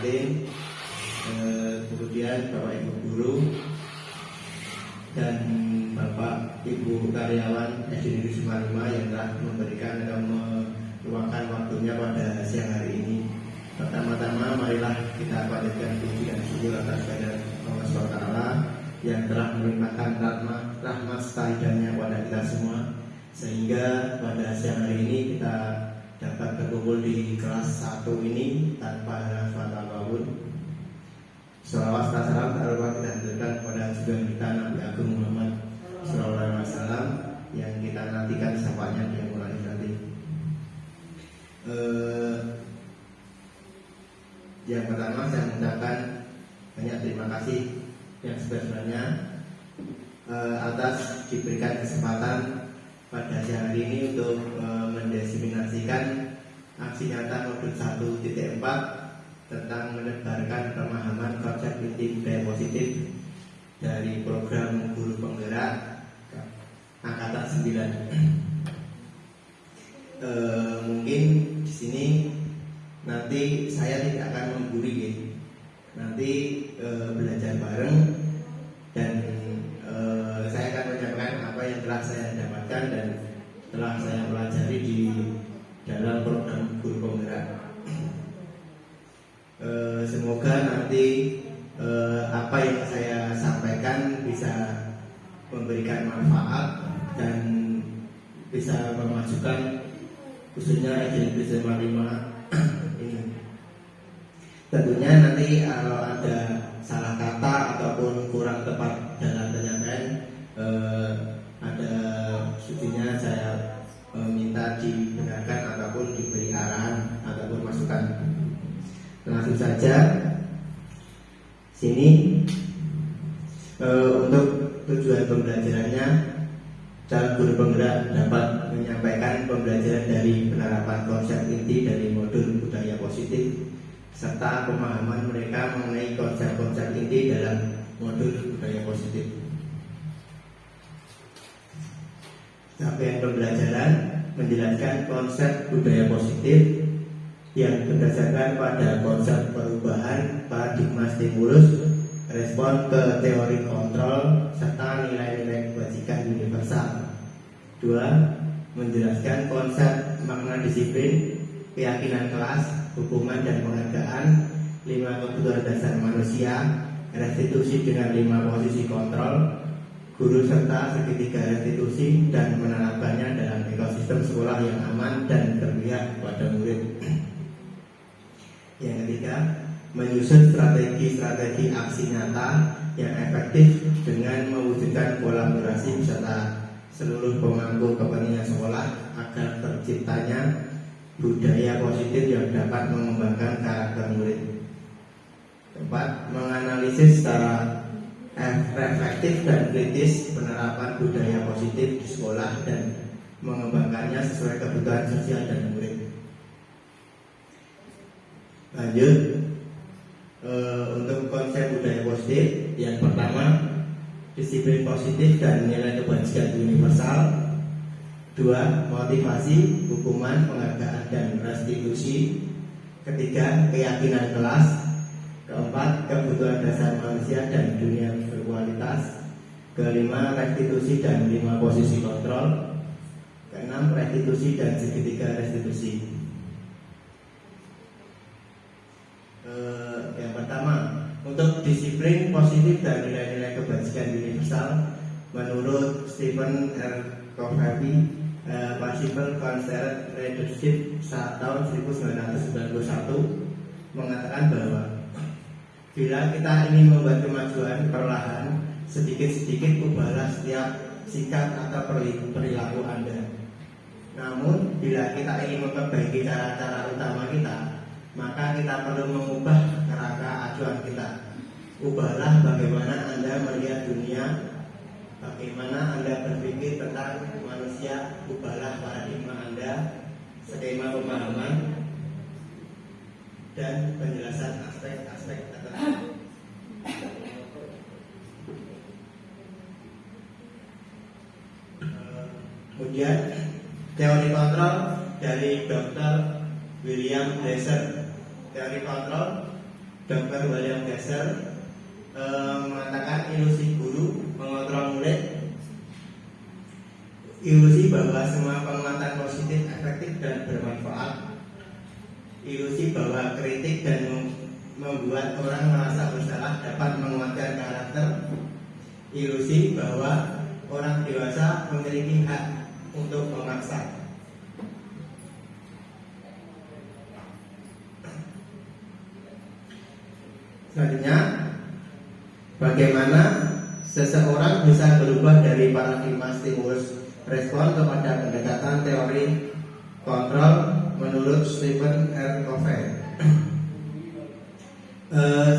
Alim, kemudian Bapak Ibu Guru dan Bapak Ibu karyawan SD Negeri 5 yang telah memberikan atau meluangkan waktunya pada siang hari ini. Pertama-tama marilah kita panjatkan puji dan syukur atas kehadirat Allah SWT yang telah melimpahkan rahmat setahidannya kepada kita semua, sehingga pada siang hari ini kita dapat berkumpul di kelas 1 ini tanpa halangan apapun. Sholawat serta salam tak lupa kita haturkan kepada junjungan kita Nabi Agung Muhammad Sallallahu Alaihi Wasallam yang kita nantikan syafaatnya di mulai nanti. Yang pertama saya mengucapkan banyak terima kasih yang sebenarnya atas diberikan kesempatan pada siang hari ini untuk mendiseminasikan aksi nyata modul 1.4 tentang menebarkan pemahaman konsep inti budaya positif dari program guru penggerak angkatan 9. Mungkin di sini nanti saya tidak akan mengguri ya. Nanti belajar bareng dan saya akan menyampaikan apa yang telah saya dapatkan dan telah saya pelajari di dalam program guru penggerak. Semoga nanti apa yang saya sampaikan bisa memberikan manfaat dan bisa memajukan khususnya SD Negeri 5 ini. Tentunya nanti kalau ada salah kata ataupun kurang tepat dalam penyampaian, ada sudinya saya minta dibenarkan ataupun diberi arahan ataupun masukan. Langsung saja sini untuk tujuan pembelajarannya, calon guru penggerak dapat menyampaikan pembelajaran dari penerapan konsep inti dari modul budaya positif serta pemahaman mereka mengenai konsep-konsep inti dalam modul budaya positif. Capaian pembelajaran menjelaskan konsep budaya positif yang berdasarkan pada konsep perubahan paradigma stimulus, respon ke teori kontrol, serta nilai-nilai kebajikan universal. 2. Menjelaskan konsep makna disiplin, keyakinan kelas, hukuman dan penghargaan, 5 kebutuhan dasar manusia, restitusi dengan 5 posisi kontrol, guru serta segitiga restitusi, dan menerapkannya dalam ekosistem sekolah yang aman dan berpihak kepada murid. Yang ketiga, menyusun strategi-strategi aksi nyata yang efektif dengan mewujudkan kolaborasi beserta seluruh pemangku kepentingan sekolah agar terciptanya budaya positif yang dapat mengembangkan karakter murid. 4. Menganalisis secara reflektif dan kritis penerapan budaya positif di sekolah dan mengembangkannya sesuai kebutuhan sosial dan murid. Lanjut, untuk konsep budaya positif, yang pertama disiplin positif dan nilai kebajikan universal. 2. Motivasi, hukuman, penghargaan dan restitusi. 3. Keyakinan kelas. 4. Kebutuhan dasar manusia dan dunia berkualitas. 5. Restitusi dan 5 posisi kontrol. 6. Restitusi dan segitiga restitusi. Yang pertama, untuk disiplin positif dan nilai-nilai kebajikan universal, menurut Stephen R. Covey, Possible Concept Leadership tahun 1991 mengatakan bahwa bila kita ingin membuat kemajuan perlahan, sedikit-sedikit ubahlah setiap sikap atau perilaku Anda. Namun, bila kita ingin memperbaiki cara-cara utama kita, maka kita perlu mengubah kerangka acuan kita. Ubahlah bagaimana Anda melihat dunia, bagaimana Anda berpikir tentang manusia. Ubahlah paradigma Anda, skema pemahaman, dan penjelasan aspek-aspek tertentu. Kemudian teori kontrol dari Dr. William Blaser. Teori kontrol Dr. William Gasser mengatakan ilusi guru mengontrol murid. Ilusi bahwa semua penguatan positif efektif dan bermanfaat. Ilusi bahwa kritik dan membuat orang merasa bersalah dapat menguatkan karakter. Ilusi bahwa orang dewasa memiliki hak untuk memaksa. Selanjutnya, bagaimana seseorang bisa berubah dari paradigma stimulus respon kepada pendekatan teori kontrol menurut Stephen R. Covey.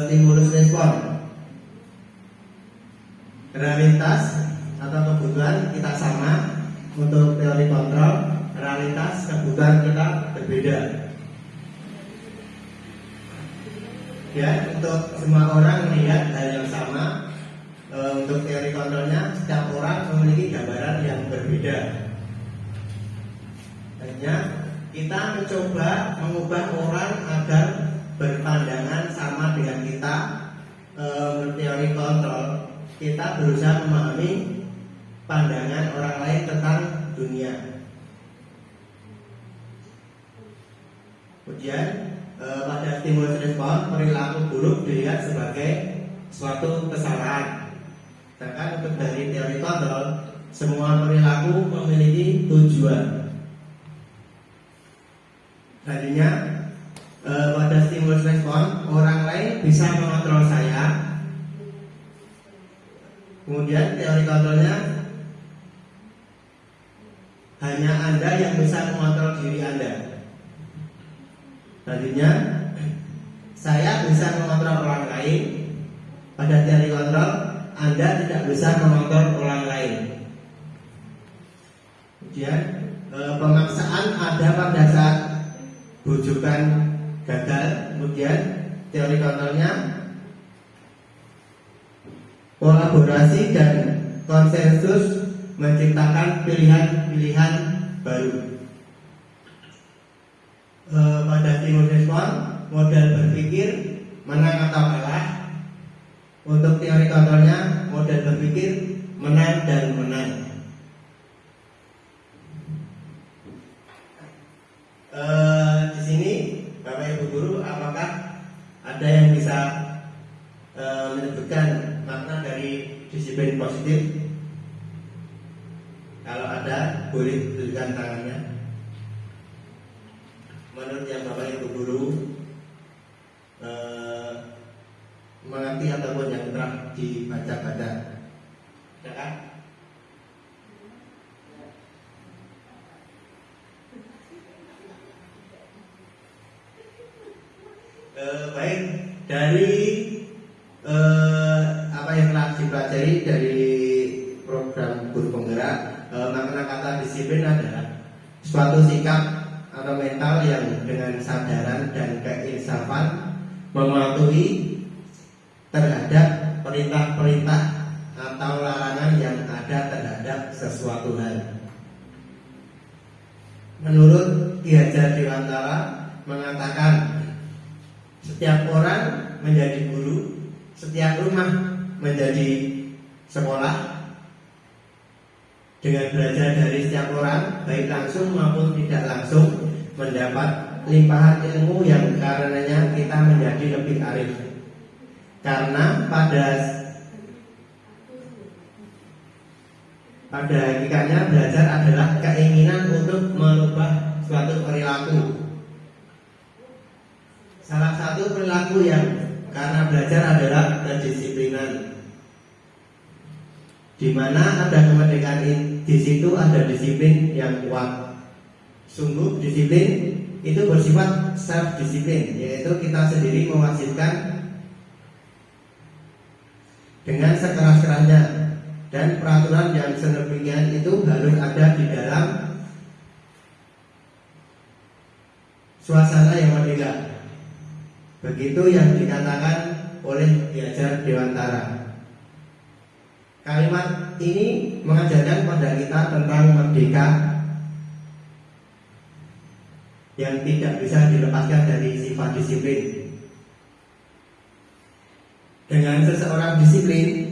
Stimulus respon, realitas atau kebutuhan kita sama. Untuk teori kontrol, realitas kebutuhan kita berbeda. Ya, untuk semua orang melihat hal yang sama. Untuk teori kontrolnya, setiap orang memiliki gambaran yang berbeda. Hanya kita mencoba mengubah orang agar berpandangan sama dengan kita. Menurut teori kontrol, kita berusaha memahami pandangan orang lain tentang dunia. Kemudian pada stimulus respon, perilaku buruk dilihat sebagai suatu kesalahan. Sedangkan untuk dari teori kontrol, semua perilaku memiliki tujuan. Tadinya pada stimulus respon, orang lain bisa mengontrol saya. Kemudian teori kontrolnya, hanya Anda yang bisa mengontrol diri Anda. Tadinya saya bisa mengontrol orang lain. Pada teori kontrol, Anda tidak bisa mengontrol orang lain. Kemudian pemaksaan ada pada saat bujukan gagal. Kemudian teori kontrolnya, kolaborasi dan konsensus menciptakan pilihan-pilihan baru. Pada stimulus respon, model berpikir menang atau kalah. Untuk teori kontrolnya, model berpikir menang dan menang. Di sini Bapak Ibu guru, apakah ada yang bisa menyebutkan makna dari disiplin positif? Kalau ada, boleh tunjukkan tangannya. Menurut yang Bapak Ibu guru mengerti ataupun yang telah dibaca-baca, ya kan? Baik, dari apa yang telah dipelajari dari program guru penggerak, makna kata disiplin adalah suatu sikap atau mental yang dengan kesadaran dan keinsafan mematuhi terhadap perintah-perintah atau larangan yang ada terhadap sesuatu hal. Menurut Ki Hajar Dewantara mengatakan, setiap orang menjadi guru, setiap rumah menjadi sekolah. Dengan belajar dari setiap orang, baik langsung maupun tidak langsung, mendapat limpahan ilmu yang karenanya kita menjadi lebih arif. Karena pada hakikatnya belajar adalah keinginan untuk merubah suatu perilaku. Salah satu perilaku yang karena belajar adalah kedisiplinan, di mana ada kemerdekaan, di situ ada disiplin yang kuat. Sungguh disiplin itu bersifat self disiplin, yaitu kita sendiri mewajibkan dengan sekeras-kerasnya, dan peraturan yang sedemikian itu harus ada di dalam suasana yang merdeka. Begitu yang dikatakan oleh Ki Hajar Dewantara. Kalimat ini mengajarkan pada kita tentang merdeka yang tidak bisa dilepaskan dari sifat disiplin. dengan seseorang disiplin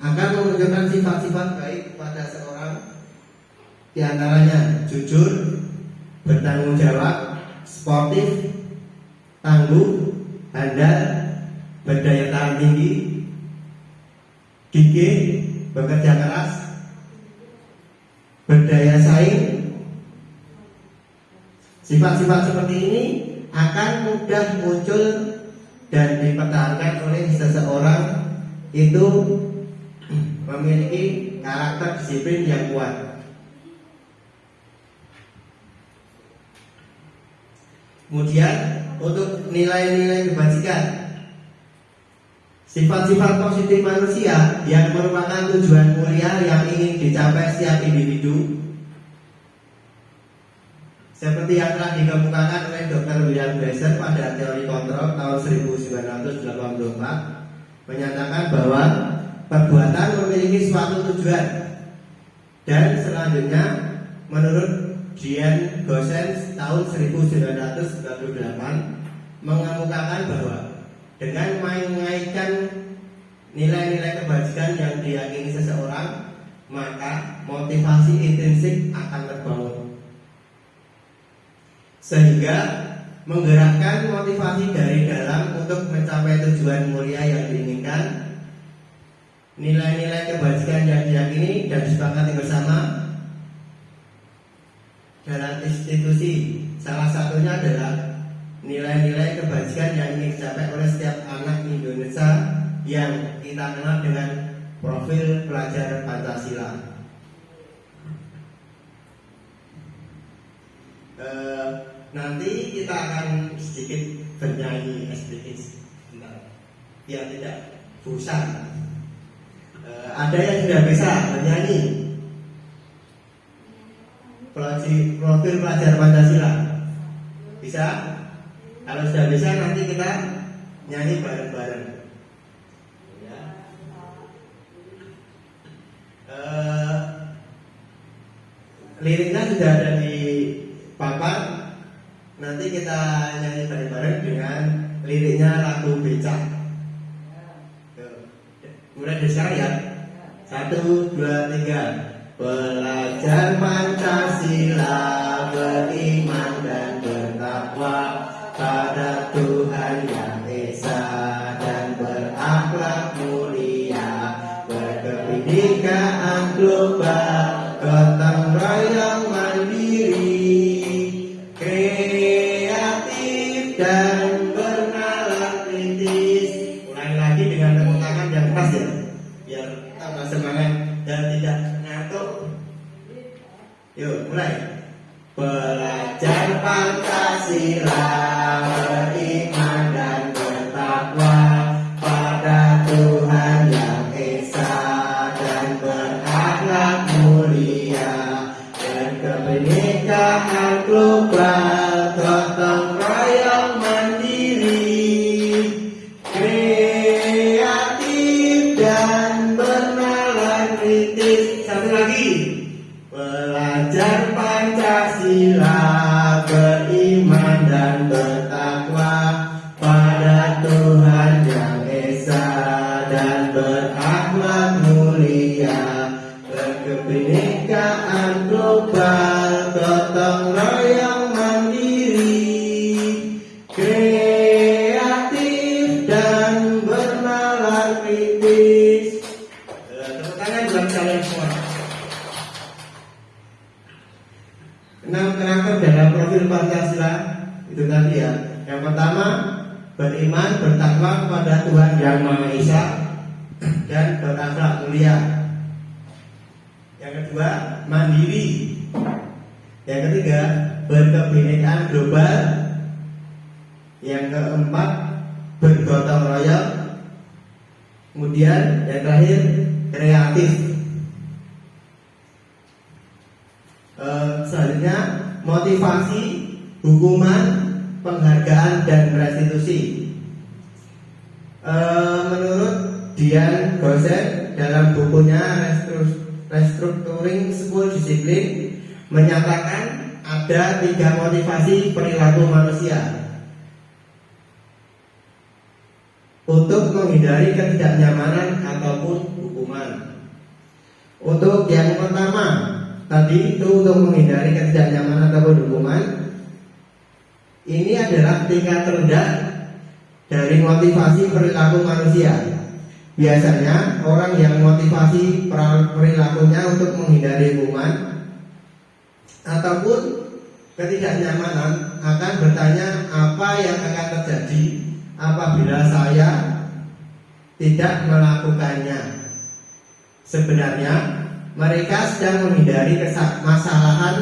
akan menunjukkan sifat-sifat baik pada seorang, di antaranya jujur, bertanggung jawab, sportif, tangguh, handal, berdaya tahan tinggi, gigih, bekerja keras, berdaya saing. Sifat-sifat seperti ini akan mudah muncul dan dipertahankan oleh seseorang itu memiliki karakter disiplin yang kuat. Kemudian untuk nilai-nilai kebajikan, sifat-sifat positif manusia yang merupakan tujuan mulia yang ingin dicapai setiap individu, seperti yang telah dikemukakan oleh Dr. William Glasser pada teori kontrol tahun 1984, menyatakan bahwa perbuatan memiliki suatu tujuan. Dan selanjutnya menurut Dian Goossens tahun 1998 mengemukakan bahwa dengan mengaitkan nilai-nilai kebajikan yang diyakini seseorang, maka motivasi intrinsik akan terbangun, sehingga menggerakkan motivasi dari dalam untuk mencapai tujuan mulia yang diinginkan. Nilai-nilai kebajikan yang diyakini dan disepakati bersama dalam institusi, salah satunya adalah nilai-nilai kebajikan yang ingin dicapai oleh setiap anak Indonesia yang kita kenal dengan profil pelajar Pancasila. Nanti kita akan sedikit bernyanyi SPX biar tidak bosan. Ada yang sudah bisa bernyanyi profil pelajar Pancasila? Bisa? Kalau sudah bisa nanti kita nyanyi bareng-bareng ya. Liriknya sudah ada di papan. Nanti kita nyanyi bareng-bareng dengan liriknya lagu Becak. Mulai dari sekarang ya. 1, 2, 3. Belajar Pancasila, beriman dan bertakwa pada Tuhan Yang Esa dan berakhlak mulia, berkebinekaan global, gotong royong mandiri, kreatif dan bernalar kritis. Ulangi lagi dengan tepuk tangan yang pas ya, biar tambah semangat dan tidak ngantuk. Yuk mulai. Belajar Pancasila, beriman dan bertakwa pada Tuhan Yang Esa dan berakhlak mulia, berkebinekaan global, gotong royong mandiri, kreatif dan bernalar kritis. Satu lagi. Belajar Pancasila, beriman dan bertakwa pada Tuhan Yang Esa dan berakhlak mulia, berkebinekaan global, gotong royong mandiri, kreatif dan bernalar kritis. Tepuk tangan buat kalian semua. 6 karakter dalam profil Pancasila itu tadi ya. Yang pertama, beriman bertakwa kepada Tuhan Yang Maha Esa dan berakhlak mulia. Yang kedua, mandiri. Yang ketiga, berkebinekaan global. Yang keempat, bergotong royong. Kemudian yang terakhir, kreatif. Selanjutnya motivasi, hukuman, penghargaan dan restitusi. Menurut Dian Goossens dalam bukunya Restructuring School Discipline menyatakan ada 3 motivasi perilaku manusia. untuk menghindari ketidaknyamanan ataupun hukuman. Untuk yang pertama tadi itu untuk menghindari ketidaknyamanan ataupun hukuman, ini adalah tingkat rendah dari motivasi perilaku manusia. Biasanya orang yang motivasi perilakunya untuk menghindari hukuman ataupun ketidaknyamanan akan bertanya apa yang akan terjadi apabila saya tidak melakukannya. Sebenarnya mereka sedang menghindari masalahan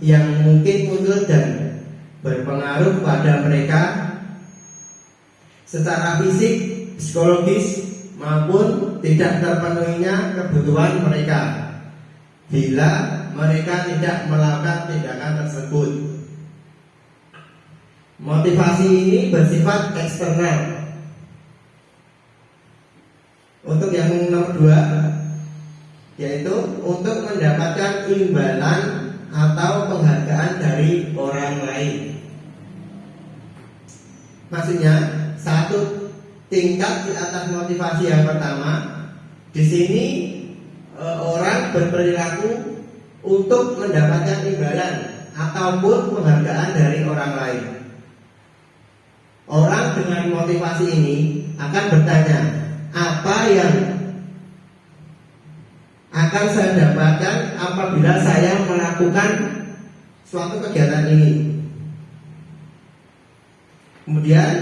yang mungkin muncul dan berpengaruh pada mereka secara fisik, psikologis maupun tidak terpenuhinya kebutuhan mereka bila mereka tidak melakukan tindakan tersebut. Motivasi ini bersifat eksternal. Untuk yang nomor 2, yaitu untuk mendapatkan imbalan atau penghargaan dari orang lain. Maksudnya satu tingkat di atas motivasi yang pertama. Di sini orang berperilaku untuk mendapatkan imbalan ataupun penghargaan dari orang lain. Orang dengan motivasi ini akan bertanya, apa yang akan saya dapatkan apabila saya melakukan suatu kegiatan ini. Kemudian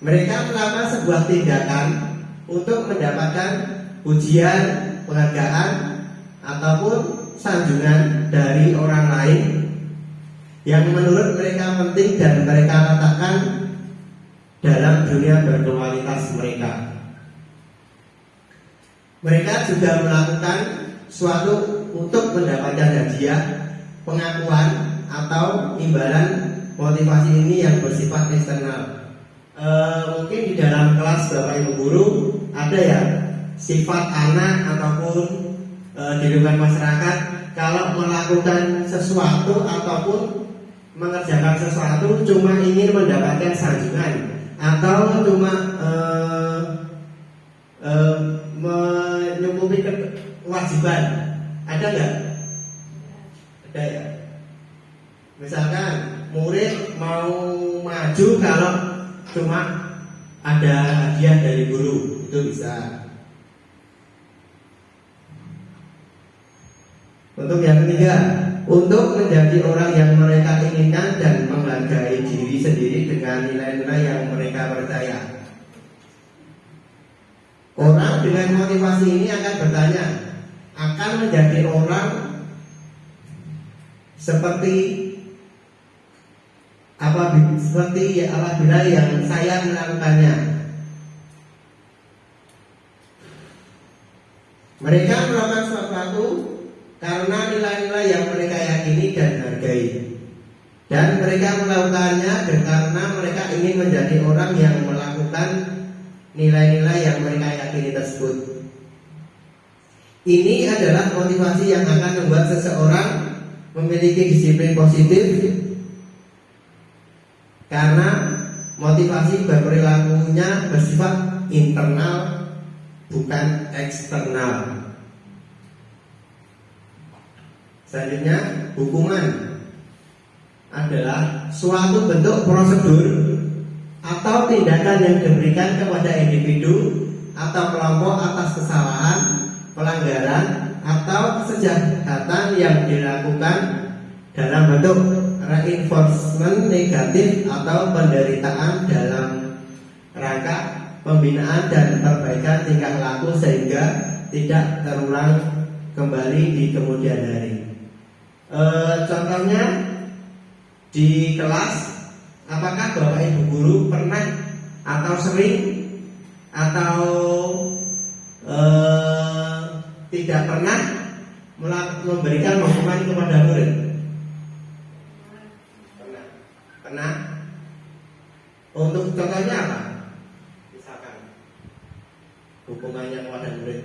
mereka melakukan sebuah tindakan untuk mendapatkan pujian, penghargaan ataupun sanjungan dari orang lain yang menurut mereka penting dan mereka letakkan dalam dunia berkualitas mereka. Mereka juga melakukan suatu untuk mendapatkan hadiah, pengakuan atau imbalan. Motivasi ini yang bersifat eksternal. Mungkin di dalam kelas Bapak Ibu guru ada ya sifat anak ataupun di lingkungan masyarakat kalau melakukan sesuatu ataupun mengerjakan sesuatu cuma ingin mendapatkan sanjungan atau cuma menyukupi kewajiban. Ada nggak? Ada ya. Misalkan murid mau maju kalau cuma ada hadiah dari guru, itu bisa. Untuk yang ketiga, untuk menjadi orang yang mereka inginkan dan menghargai diri sendiri dengan nilai-nilai yang mereka percaya. Orang dengan motivasi ini akan bertanya, akan menjadi orang seperti apabila yang saya melakukannya. Mereka melakukan sesuatu karena nilai-nilai yang mereka yakini dan hargai, dan mereka melakukannya karena mereka ingin menjadi orang yang melakukan nilai-nilai yang mereka yakini tersebut. Ini adalah motivasi yang akan membuat seseorang memiliki disiplin positif, karena motivasi berperilakunya bersifat internal bukan eksternal. Selanjutnya, hukuman adalah suatu bentuk prosedur atau tindakan yang diberikan kepada individu atau kelompok atas kesalahan, pelanggaran atau kejahatan yang dilakukan dalam bentuk reinforcement negatif atau penderitaan dalam rangka pembinaan dan perbaikan tingkah laku sehingga tidak terulang kembali di kemudian hari. Contohnya di kelas, apakah Bapak Ibu guru pernah atau sering atau tidak pernah memberikan hukuman kepada murid? Pernah. Untuk contohnya apa? Misalkan hukumannya kepada murid.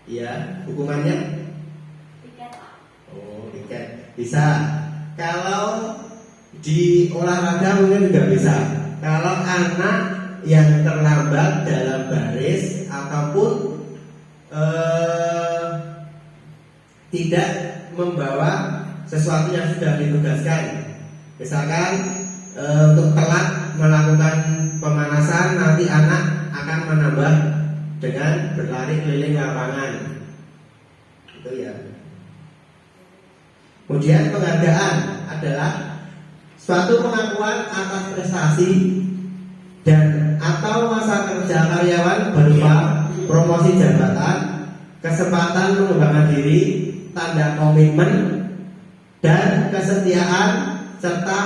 Iya, hukumannya? Tiket. Oh, tiket. Bisa. kalau di olahraga mungkin juga bisa. Kalau anak yang terlambat dalam baris ataupun tidak membawa sesuatu yang sudah ditugaskan, misalkan untuk telat melakukan pemanasan, nanti anak akan menambah dengan berlari keliling lapangan, itu ya. Kemudian penghargaan adalah suatu pengakuan atas prestasi dan atau masa kerja karyawan berupa promosi jabatan, kesempatan mengembangkan diri, tanda komitmen, dan kesetiaan serta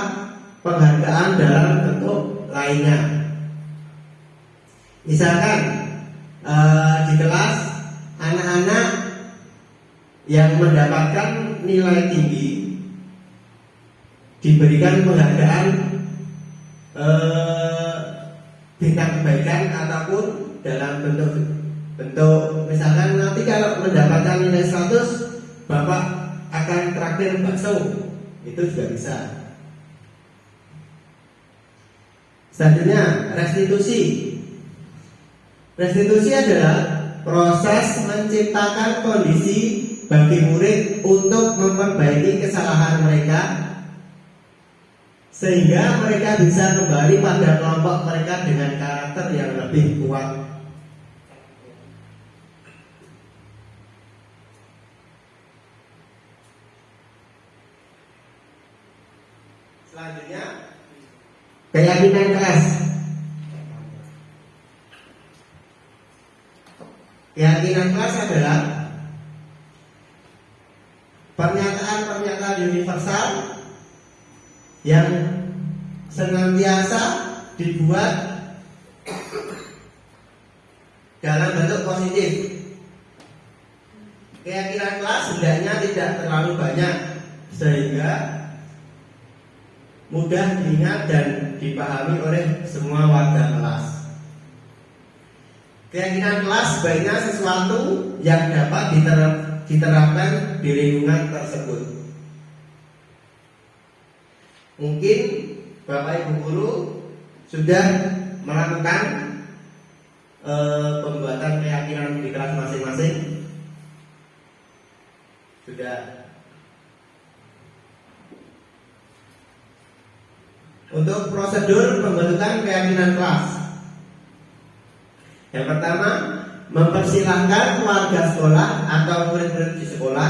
penghargaan dalam bentuk lainnya. Misalkan di kelas anak-anak yang mendapatkan nilai tinggi diberikan penghargaan bintang kebaikan ataupun dalam bentuk misalkan nanti kalau mendapatkan nilai 100 Bapak akan traktir bakso, itu juga bisa. Selanjutnya restitusi. Restitusi adalah proses menciptakan kondisi bagi murid untuk memperbaiki kesalahan mereka sehingga mereka bisa kembali pada kelompok mereka dengan karakter yang lebih kuat. Selanjutnya keyakinan kelas. Keyakinan kelas adalah pernyataan-pernyataan universal yang senantiasa dibuat dalam bentuk positif. Keyakinan kelas hendaknya tidak terlalu banyak sehingga mudah diingat dan dipahami oleh semua warga kelas. Keyakinan kelas sebaiknya sesuatu yang dapat diterapkan di lingkungan tersebut. Mungkin Bapak Ibu guru sudah melakukan pembuatan keyakinan di kelas masing-masing. Sudah. Untuk prosedur pembentukan keyakinan kelas, yang pertama, mempersilahkan warga sekolah atau murid-murid di sekolah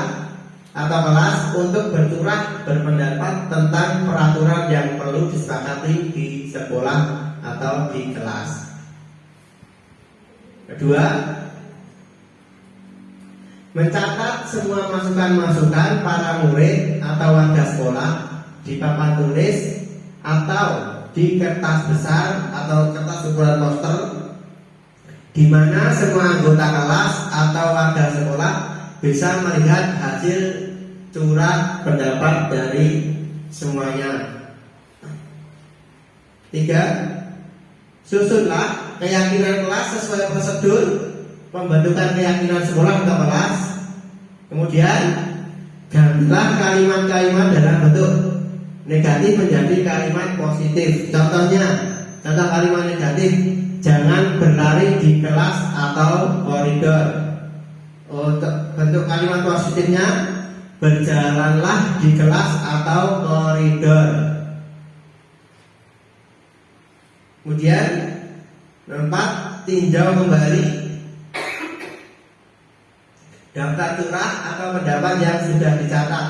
atau kelas untuk bercurah berpendapat tentang peraturan yang perlu disepakati di sekolah atau di kelas. Kedua, mencatat semua masukan-masukan para murid atau warga sekolah di papan tulis atau di kertas besar atau kertas ukuran poster, di mana semua anggota kelas atau warga sekolah bisa melihat hasil curah pendapat dari semuanya. Tiga, susunlah keyakinan kelas sesuai prosedur pembentukan keyakinan sekolah atau kelas. Kemudian gantilah kalimat-kalimat dalam bentuk negatif menjadi kalimat positif. Contohnya, contoh kalimat negatif: jangan berlari di kelas atau koridor. Untuk bentuk kalimat positifnya, berjalanlah di kelas atau koridor. Kemudian 4, tinjau kembali daftar curah atau pendapat yang sudah dicatat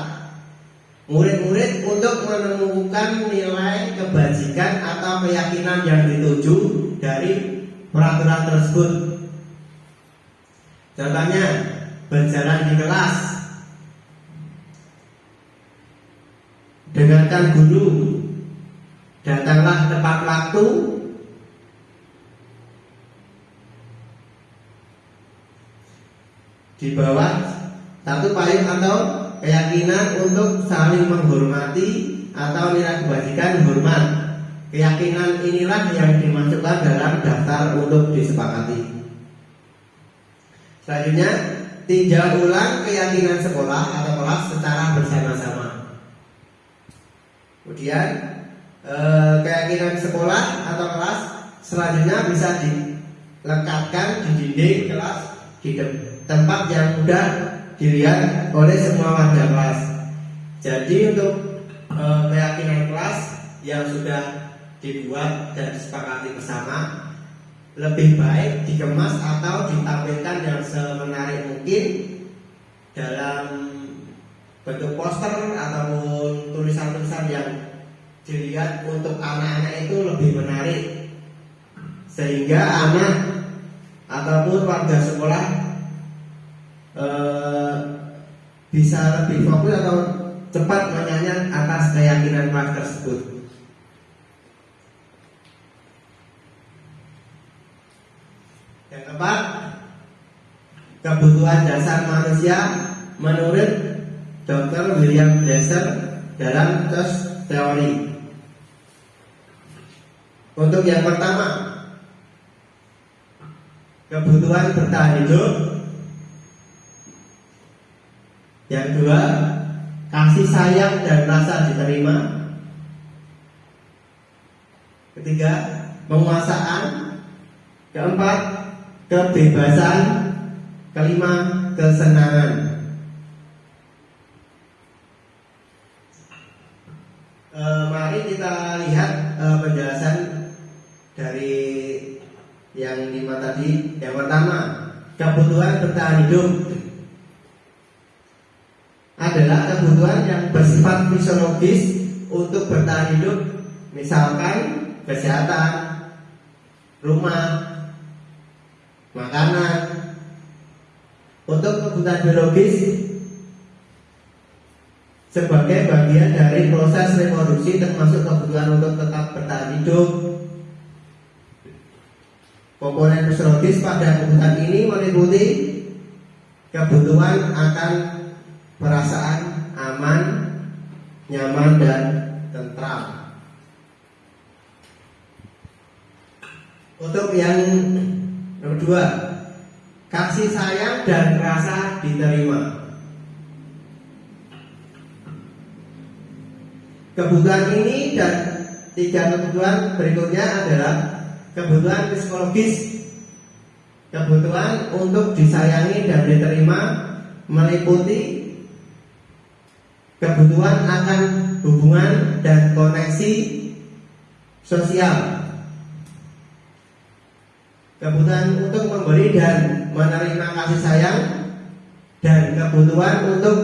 murid-murid untuk menemukan nilai kebajikan atau keyakinan yang dituju dari peraturan tersebut. Contohnya, berjalan di kelas, dengarkan guru, datanglah tepat waktu, di bawah satu payung atau keyakinan untuk saling menghormati atau nilai kebajikan hormat. Keyakinan inilah yang dimasukkan dalam daftar untuk disepakati. Selanjutnya, tinjau ulang keyakinan sekolah atau kelas secara bersama-sama. Kemudian keyakinan sekolah atau kelas selanjutnya bisa dilekatkan di dinding kelas, di tempat yang mudah dilihat oleh semua warga kelas. Jadi untuk keyakinan kelas yang sudah dibuat dan disepakati bersama, lebih baik dikemas atau ditampilkan yang semenarik mungkin dalam bentuk poster ataupun tulisan-tulisan yang dilihat untuk anak-anak itu lebih menarik, sehingga anak ataupun warga sekolah bisa lebih fokus atau cepat menyanyi atas keyakinan kelas tersebut. Yang keempat, kebutuhan dasar manusia menurut Dr. William Glasser dalam tes teori. Untuk yang pertama, kebutuhan bertahan hidup. Yang kedua, kasih sayang dan rasa diterima. Ketiga, penguasaan. Keempat, kebebasan. Kelima, kesenangan. Mari kita lihat penjelasan dari yang 5 tadi. Yang pertama, kebutuhan bertahan hidup adalah kebutuhan yang bersifat fisiologis untuk bertahan hidup, misalkan kesehatan, rumah, makanan. Untuk kebutuhan biologis sebagai bagian dari proses reproduksi, termasuk kebutuhan untuk tetap bertahan hidup. Komponen fisiologis pada kebutuhan ini meliputi kebutuhan akan perasaan aman, nyaman, dan tentram. Untuk yang kedua, kasih sayang dan rasa diterima. Kebutuhan ini dan 3 kebutuhan berikutnya adalah kebutuhan psikologis. Kebutuhan untuk disayangi dan diterima meliputi kebutuhan akan hubungan dan koneksi sosial. Kebutuhan untuk memberi dan menerima kasih sayang, dan kebutuhan untuk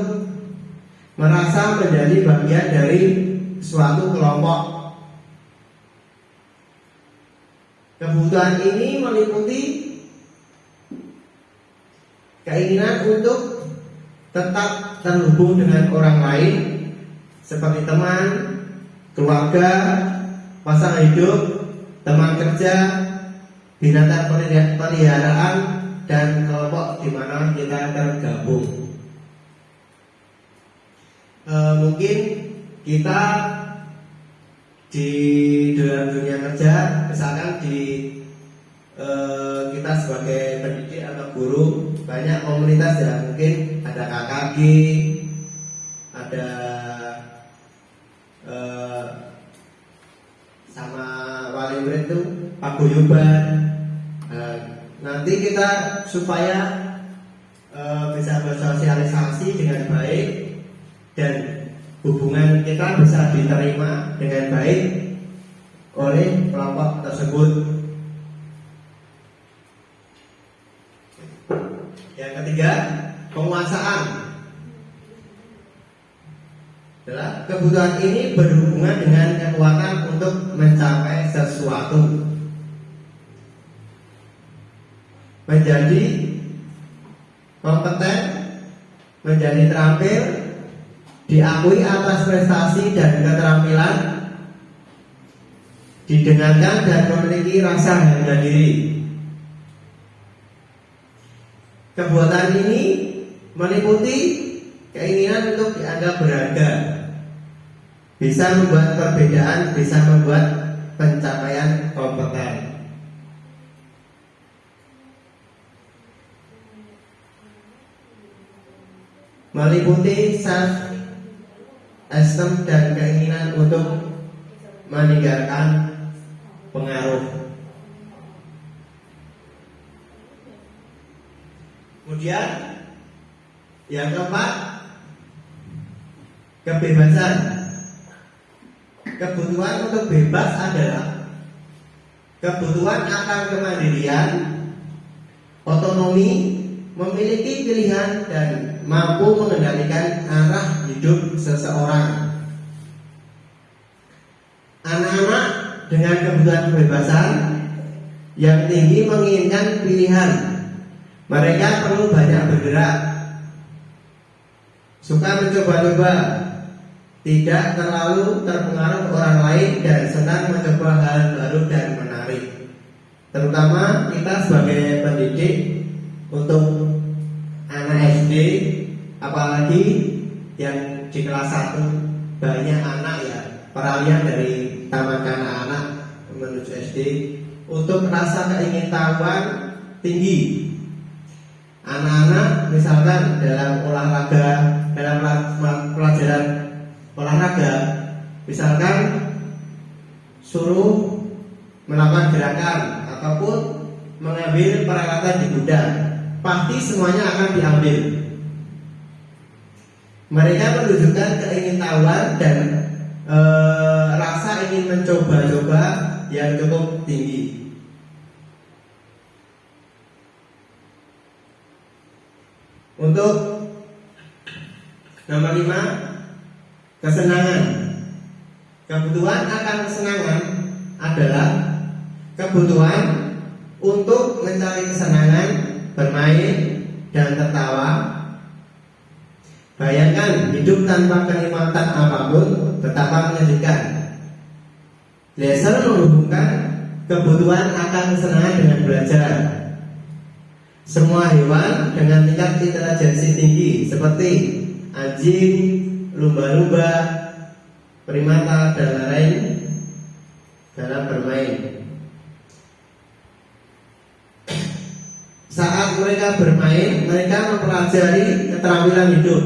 merasa menjadi bagian dari suatu kelompok. Kebutuhan ini meliputi keinginan untuk tetap terhubung dengan orang lain, seperti teman, keluarga, pasangan hidup, teman kerja, binatang peliharaan, dan kelompok di mana kita tergabung. Mungkin kita di dalam dunia kerja, misalkan kita sebagai pendidik atau guru, banyak komunitas ya, mungkin ada KKG, ada sama wali murid itu paguyuban. Nanti kita supaya bisa bersosialisasi dengan baik dan hubungan kita bisa diterima dengan baik oleh kelompok tersebut. Yang ketiga, penguasaan. Adalah kebutuhan ini berhubungan dengan kekuatan untuk mencapai sesuatu, menjadi kompeten, menjadi terampil, diakui atas prestasi dan keterampilan, didengarkan dan memiliki rasa harga diri. Kebutuhan ini meliputi keinginan untuk dianggap berharga, bisa membuat perbedaan, bisa membuat pencapaian kompeten. Meliputi self esteem dan keinginan untuk meninggalkan pengaruh. Kemudian yang keempat, kebebasan. Kebutuhan untuk bebas adalah kebutuhan akan kemandirian, otonomi, memiliki pilihan dan mampu mengendalikan arah hidup seseorang. Anak-anak dengan kebutuhan kebebasan yang tinggi menginginkan pilihan. Mereka perlu banyak bergerak, suka mencoba-coba, tidak terlalu terpengaruh orang lain, dan senang mencoba hal baru dan menarik. Terutama kita sebagai pendidik untuk anak SD, apalagi yang di kelas 1 banyak anak ya, peralihan dari taman kanak-kanak menuju SD, untuk rasa keingintahuan tinggi. Anak-anak misalkan dalam olahraga, dalam pelajaran olahraga, misalkan suruh melakukan gerakan ataupun mengambil peralatan di gudang, pasti semuanya akan diambil. Mereka menunjukkan keingintahuan dan rasa ingin mencoba-coba yang cukup tinggi. Untuk nomor 5, kesenangan. Kebutuhan akan kesenangan adalah kebutuhan untuk mencari kesenangan, bermain, dan tertawa. Bayangkan hidup tanpa kenikmatan apapun betapa menyedihkan. Lesser menghubungkan kebutuhan akan kesenangan dengan belajar. Semua hewan dengan tingkat intelijensi tinggi seperti anjing, lumba-lumba, primata, dan lain-lain dalam bermain. Saat mereka bermain, mereka mempelajari keterampilan hidup.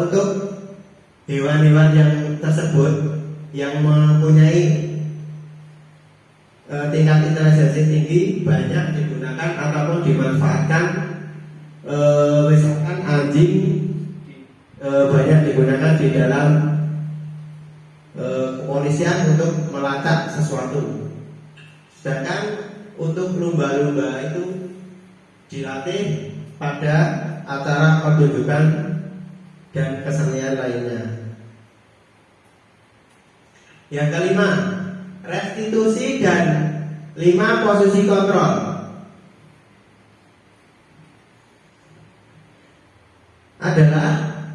Untuk hewan-hewan yang tersebut yang mempunyai tingkat intelijensi tinggi banyak digunakan ataupun dimanfaatkan. Misalkan anjing banyak digunakan di dalam kepolisian untuk melacak sesuatu. Sedangkan untuk lumba-lumba itu dilatih pada acara pertunjukan dan kesenian lainnya. Yang kelima, restitusi dan 5 posisi kontrol. Adalah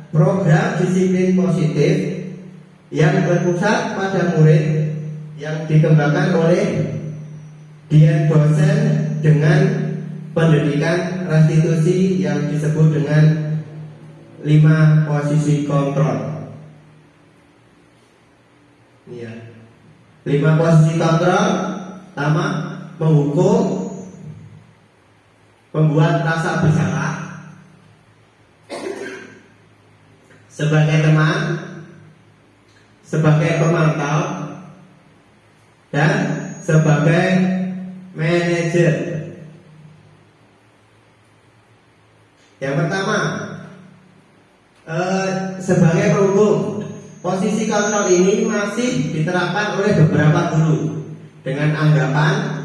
program disiplin positif yang berpusat pada murid yang dikembangkan oleh Dian Bouwsen dengan pendidikan restitusi yang disebut dengan 5 posisi kontrol. Ya. 5 posisi kontrol. Pertama, menghukum, membuat rasa bersalah, sebagai teman, sebagai pemantau, dan sebagai manajer. Yang pertama, sebagai penghukum. Posisi kontrol ini masih diterapkan oleh beberapa guru dengan anggapan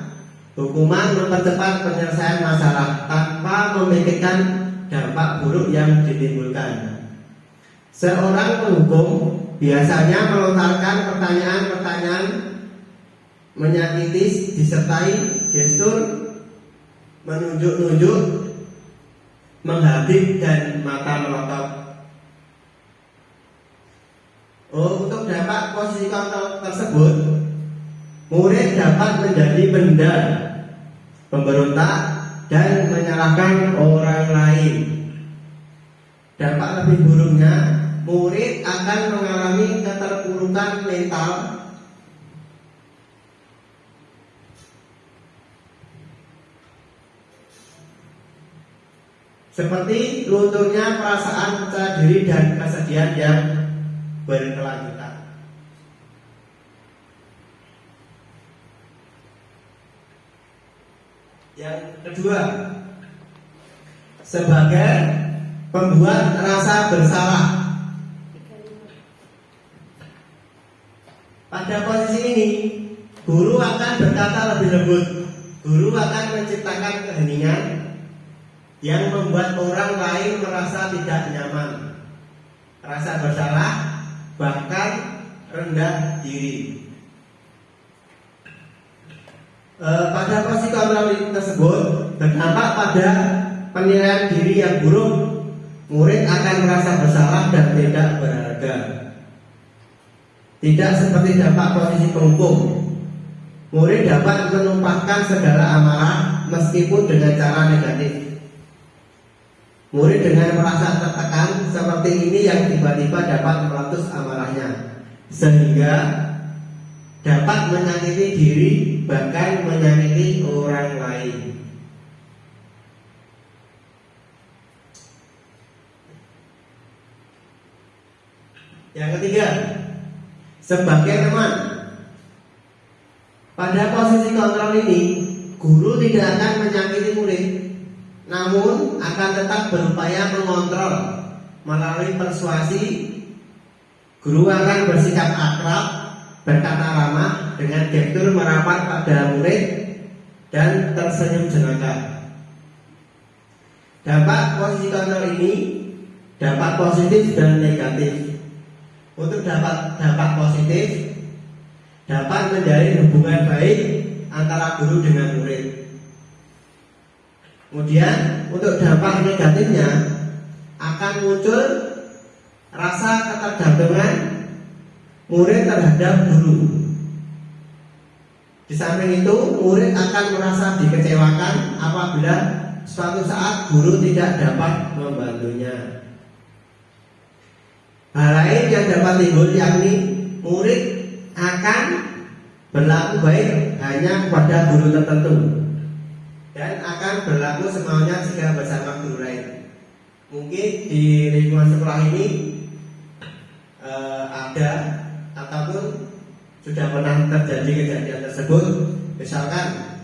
hukuman mempercepat penyelesaian masalah tanpa memikirkan dampak buruk yang ditimbulkan. Seorang penghukum biasanya melontarkan pertanyaan-pertanyaan menyakiti disertai gestur menunjuk-nunjuk, menghabis, dan mata melotot. Untuk dampak posisi kontrol tersebut, murid dapat menjadi benda, pemberontak, dan menyalahkan orang lain. Dampak lebih buruknya, murid akan mengalami keterpurukan mental, seperti lunturnya perasaan percaya diri dan kesedihan yang berkelanjutan. Yang kedua, sebagai pembuat rasa bersalah. Pada posisi ini, guru akan berkata lebih lembut. Guru akan menciptakan keheningan yang membuat orang lain merasa tidak nyaman, rasa bersalah, bahkan rendah diri. Pada posisi kontrol tersebut berdampak pada penilaian diri yang buruk. Murid akan merasa bersalah dan tidak berharga. Tidak seperti dampak posisi penghukum. Murid dapat menumpahkan segala amarah meskipun dengan cara negatif. Murid dengan merasa tertekan seperti ini yang tiba-tiba dapat meletus amarahnya, sehingga dapat menyakiti diri, bahkan menyakiti orang lain. Yang ketiga, sebagai teman. Pada posisi kontrol ini, guru tidak akan menyakiti murid, namun akan tetap berupaya mengontrol melalui persuasi. Guru akan bersikap akrab, berkata ramah, dengan gestur merapat pada murid dan tersenyum jenaka. Dampak posisi kontrol ini dapat positif dan negatif. Untuk dampak positif, dapat menjalin hubungan baik antara guru dengan murid. Kemudian untuk dampak negatifnya akan muncul rasa ketergantungan murid terhadap guru. Di samping itu, murid akan merasa dikecewakan apabila suatu saat guru tidak dapat membantunya. Hal lain yang dapat timbul yakni murid akan berlaku baik hanya kepada guru tertentu dan akan berlaku semaunya jika bersama guru lain. Mungkin di lingkungan sekolah ini ada ataupun sudah pernah terjadi kejadian tersebut. Misalkan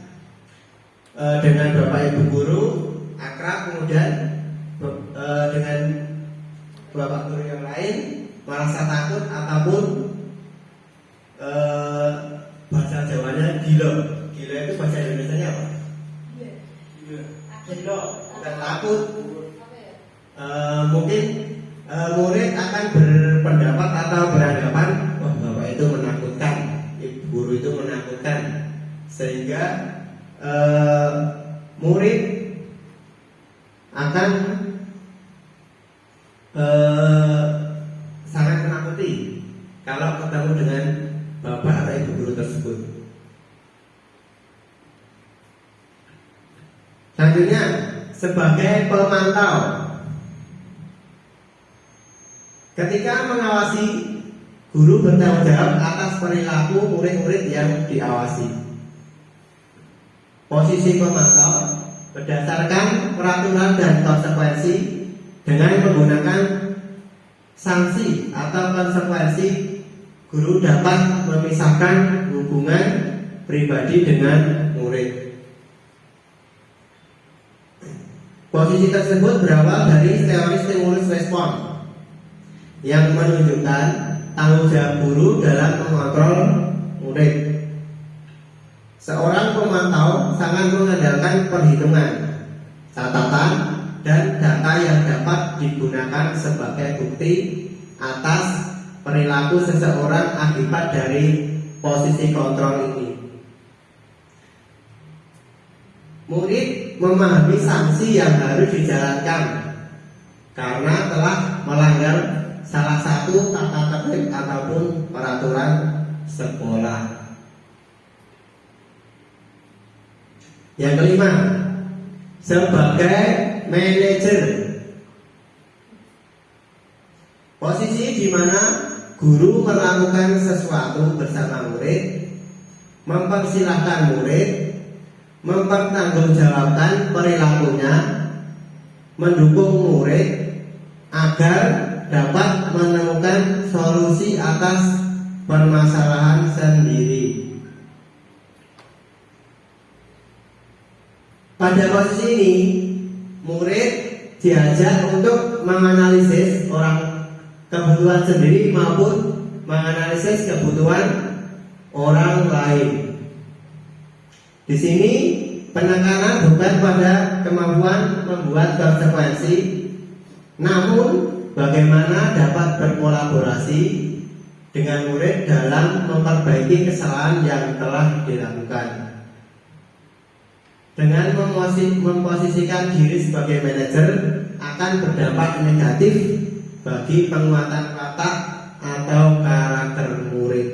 dengan bapak ibu guru akrab, kemudian dengan bapak guru yang lain merasa takut ataupun bahasa Jawanya gila. Gila itu bahasa Indonesianya apa? Gila, bukan takut. Mungkin murid akan berpendapat atau beranggapan, wah bapak itu menakutkan, ibu guru itu menakutkan, sehingga murid akan sangat menakuti kalau ketemu dengan bapak atau ibu guru tersebut. Selanjutnya, sebagai pemantau, ketika mengawasi, guru bertanggung jawab atas perilaku murid-murid yang diawasi. Posisi pemantau berdasarkan peraturan dan konsekuensi dengan menggunakan sanksi atau konsekuensi. Guru dapat memisahkan hubungan pribadi dengan murid. Posisi tersebut berawal dari teori stimulus respon yang menunjukkan tanggung jawab guru dalam mengontrol murid. Seorang pemantau sangat mengandalkan perhitungan, catatan, dan data yang dapat digunakan sebagai bukti atas perilaku seseorang akibat dari posisi kontrol ini. Murid memahami sanksi yang harus dijalankan karena telah melanggar salah satu tata tertib ataupun peraturan sekolah. Yang kelima, sebagai manajer. Posisi di mana guru melakukan sesuatu bersama murid, mempersilahkan murid, mempertanggungjawabkan perilakunya, mendukung murid agar dapat menemukan solusi atas permasalahan sendiri. Pada posisi ini, murid diajak untuk menganalisis kebutuhan sendiri maupun menganalisis kebutuhan orang lain. Di sini penekanan bukan pada kemampuan membuat konsekuensi, namun bagaimana dapat berkolaborasi dengan murid dalam memperbaiki kesalahan yang telah dilakukan. Dengan memposisikan diri sebagai manajer akan berdampak negatif bagi penguatan watak atau karakter murid.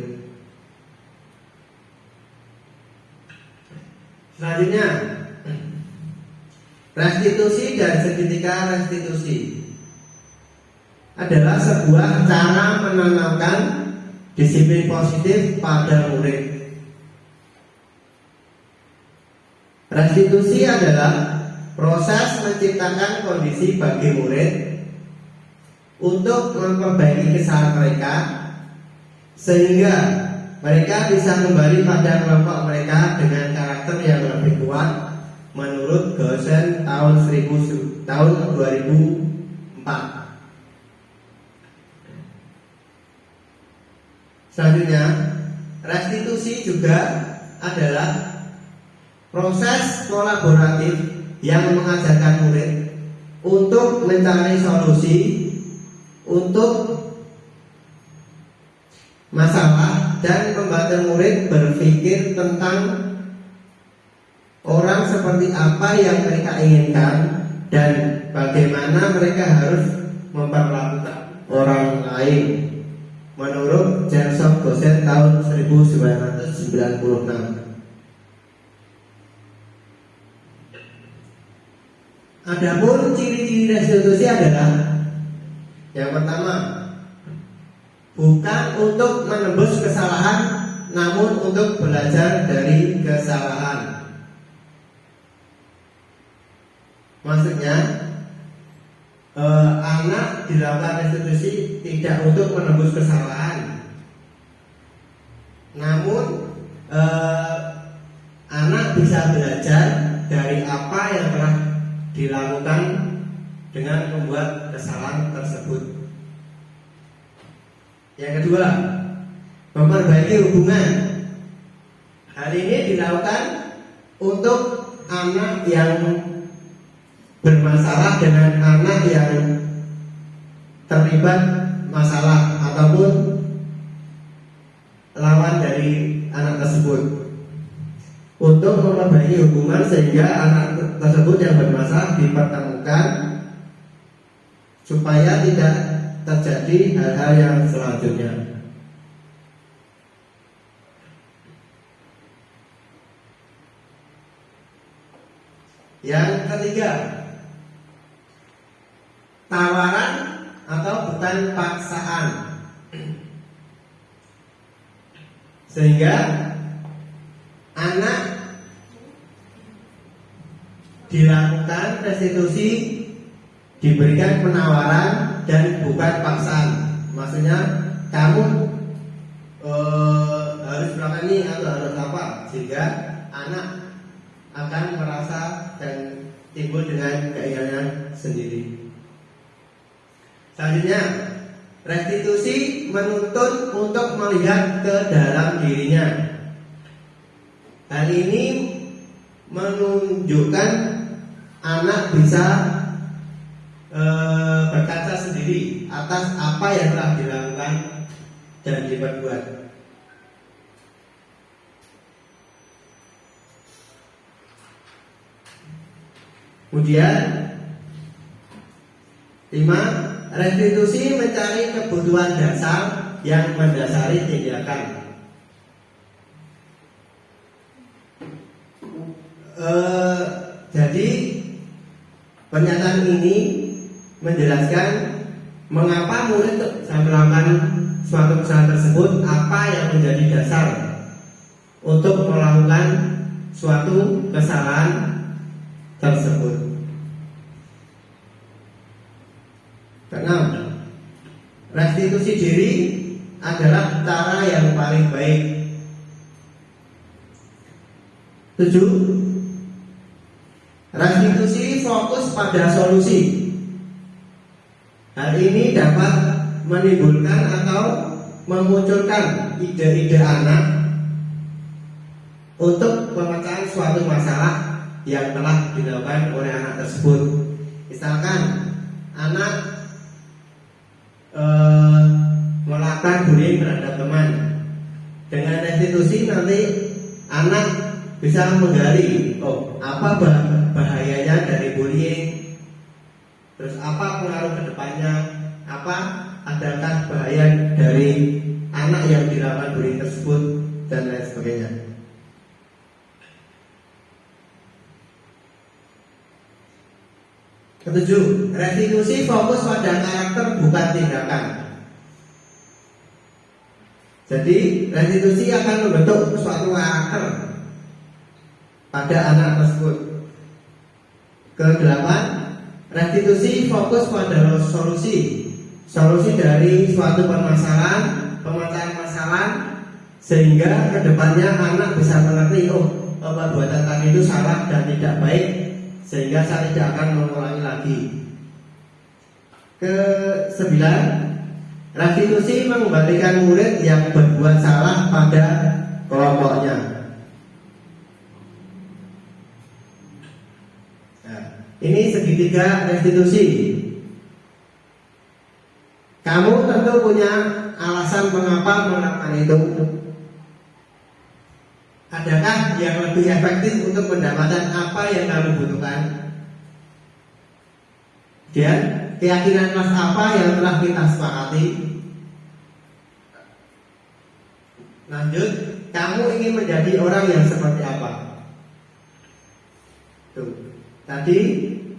Selanjutnya, restitusi dan seketika restitusi adalah sebuah cara menanamkan disiplin positif pada murid. Restitusi adalah proses menciptakan kondisi bagi murid untuk memperbaiki kesalahan mereka sehingga mereka bisa kembali pada kelompok mereka dengan karakter yang lebih kuat menurut Gosen tahun 2004. Selanjutnya, restitusi juga adalah proses kolaboratif yang mengajarkan murid untuk mencari solusi untuk masalah dan membantu murid berpikir tentang orang seperti apa yang mereka inginkan dan bagaimana mereka harus memperlakukan orang lain menurut Joseph Gosen tahun 1996. Adapun ciri-ciri restitusi adalah yang pertama, bukan untuk menembus kesalahan, namun untuk belajar dari kesalahan. Maksudnya, anak dilakukan restitusi tidak untuk menembus kesalahan, namun anak bisa belajar dari apa yang telah dilakukan dengan membuat kesalahan tersebut. Yang kedua, memperbaiki hubungan. Hal ini dilakukan untuk anak yang bermasalah dengan anak yang terlibat masalah ataupun lawan dari anak tersebut, untuk memperbaiki hubungan sehingga anak tersebut yang bermasalah dipertemukan supaya tidak terjadi hal-hal yang selanjutnya. Yang ketiga, tawaran atau bukan paksaan, sehingga anak dilakukan restitusi, diberikan penawaran dan bukan paksaan. Maksudnya kamu harus melakukan ini atau harus apa, sehingga anak akan merasa dan timbul dengan keinginan sendiri. Selanjutnya, restitusi menuntut untuk melihat ke dalam dirinya. Hal ini menunjukkan anak bisa berkaca sendiri atas apa yang telah dilakukan dan diperbuat. Kemudian 5. Restitusi mencari kebutuhan dasar yang mendasari tindakan. Jadi pernyataan ini menjelaskan mengapa murid melakukan suatu kesalahan tersebut, apa yang menjadi dasar untuk melakukan suatu kesalahan tersebut. Keenam, restitusi diri adalah cara yang paling baik. 7. Restitusi fokus pada solusi. Hal ini dapat menimbulkan atau memunculkan ide-ide anak untuk pemecahan suatu masalah yang telah dilakukan oleh anak tersebut. Misalkan anak melakukan bullying terhadap teman. Dengan restitusi nanti anak bisa menggali, apa bahayanya dari bullying, terus apa pengaruh kedepannya, apa adakah bahaya dari anak yang dilakukan bullying tersebut, dan lain sebagainya. Ketujuh, restitusi fokus pada karakter bukan tindakan. Jadi restitusi akan membentuk suatu karakter pada anak tersebut. Kedelapan, restitusi fokus pada solusi. Solusi dari suatu permasalahan, pemecahan masalah, sehingga kedepannya anak bisa mengerti, perbuatan tadi itu salah dan tidak baik, sehingga saya tidak akan mengulangi lagi. Kesembilan, restitusi mengembalikan murid yang berbuat salah pada kelompoknya. Nah, ini segitiga restitusi. Kamu tentu punya alasan mengapa melakukan itu. Adakah yang lebih efektif untuk mendapatkan apa yang kamu butuhkan? Dan keyakinan kelas apa yang telah kita sepakati? Lanjut, kamu ingin menjadi orang yang seperti apa? Tuh, tadi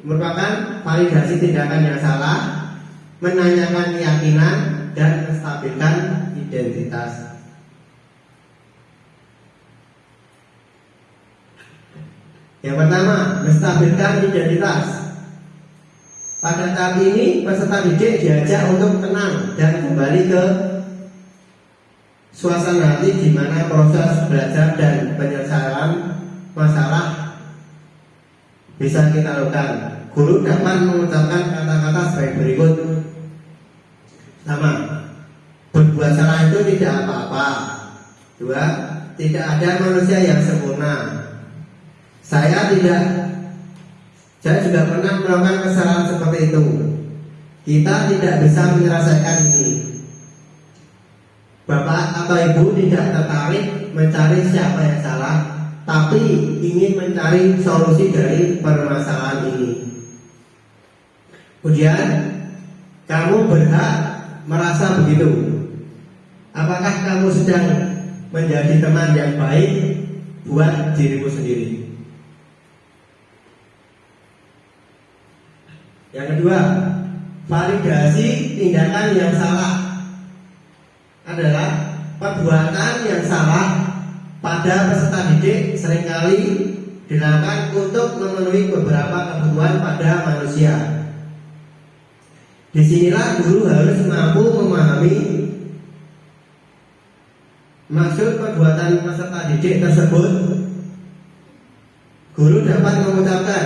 merupakan validasi tindakan yang salah, menanyakan keyakinan, dan menstabilkan identitas. Yang pertama, menstabilkan identitas. Pada tahap ini, peserta didik diajak untuk tenang dan kembali ke suasana hati di mana proses belajar dan penyelesaian masalah bisa kita lakukan. Guru dapat mengucapkan kata-kata sebagai berikut. Pertama, berbuat salah itu tidak apa-apa. Dua, tidak ada manusia yang sempurna. Saya juga pernah melakukan kesalahan seperti itu. Kita tidak bisa menyelesaikan ini. Bapak atau ibu tidak tertarik mencari siapa yang salah, tapi ingin mencari solusi dari permasalahan ini. Kemudian, kamu berhak merasa begitu. Apakah kamu sedang menjadi teman yang baik buat dirimu sendiri? Yang kedua, validasi tindakan yang salah adalah perbuatan yang salah pada peserta didik seringkali dilakukan untuk memenuhi beberapa kebutuhan pada manusia. Disinilah guru harus mampu memahami maksud perbuatan peserta didik tersebut. Guru dapat mengucapkan,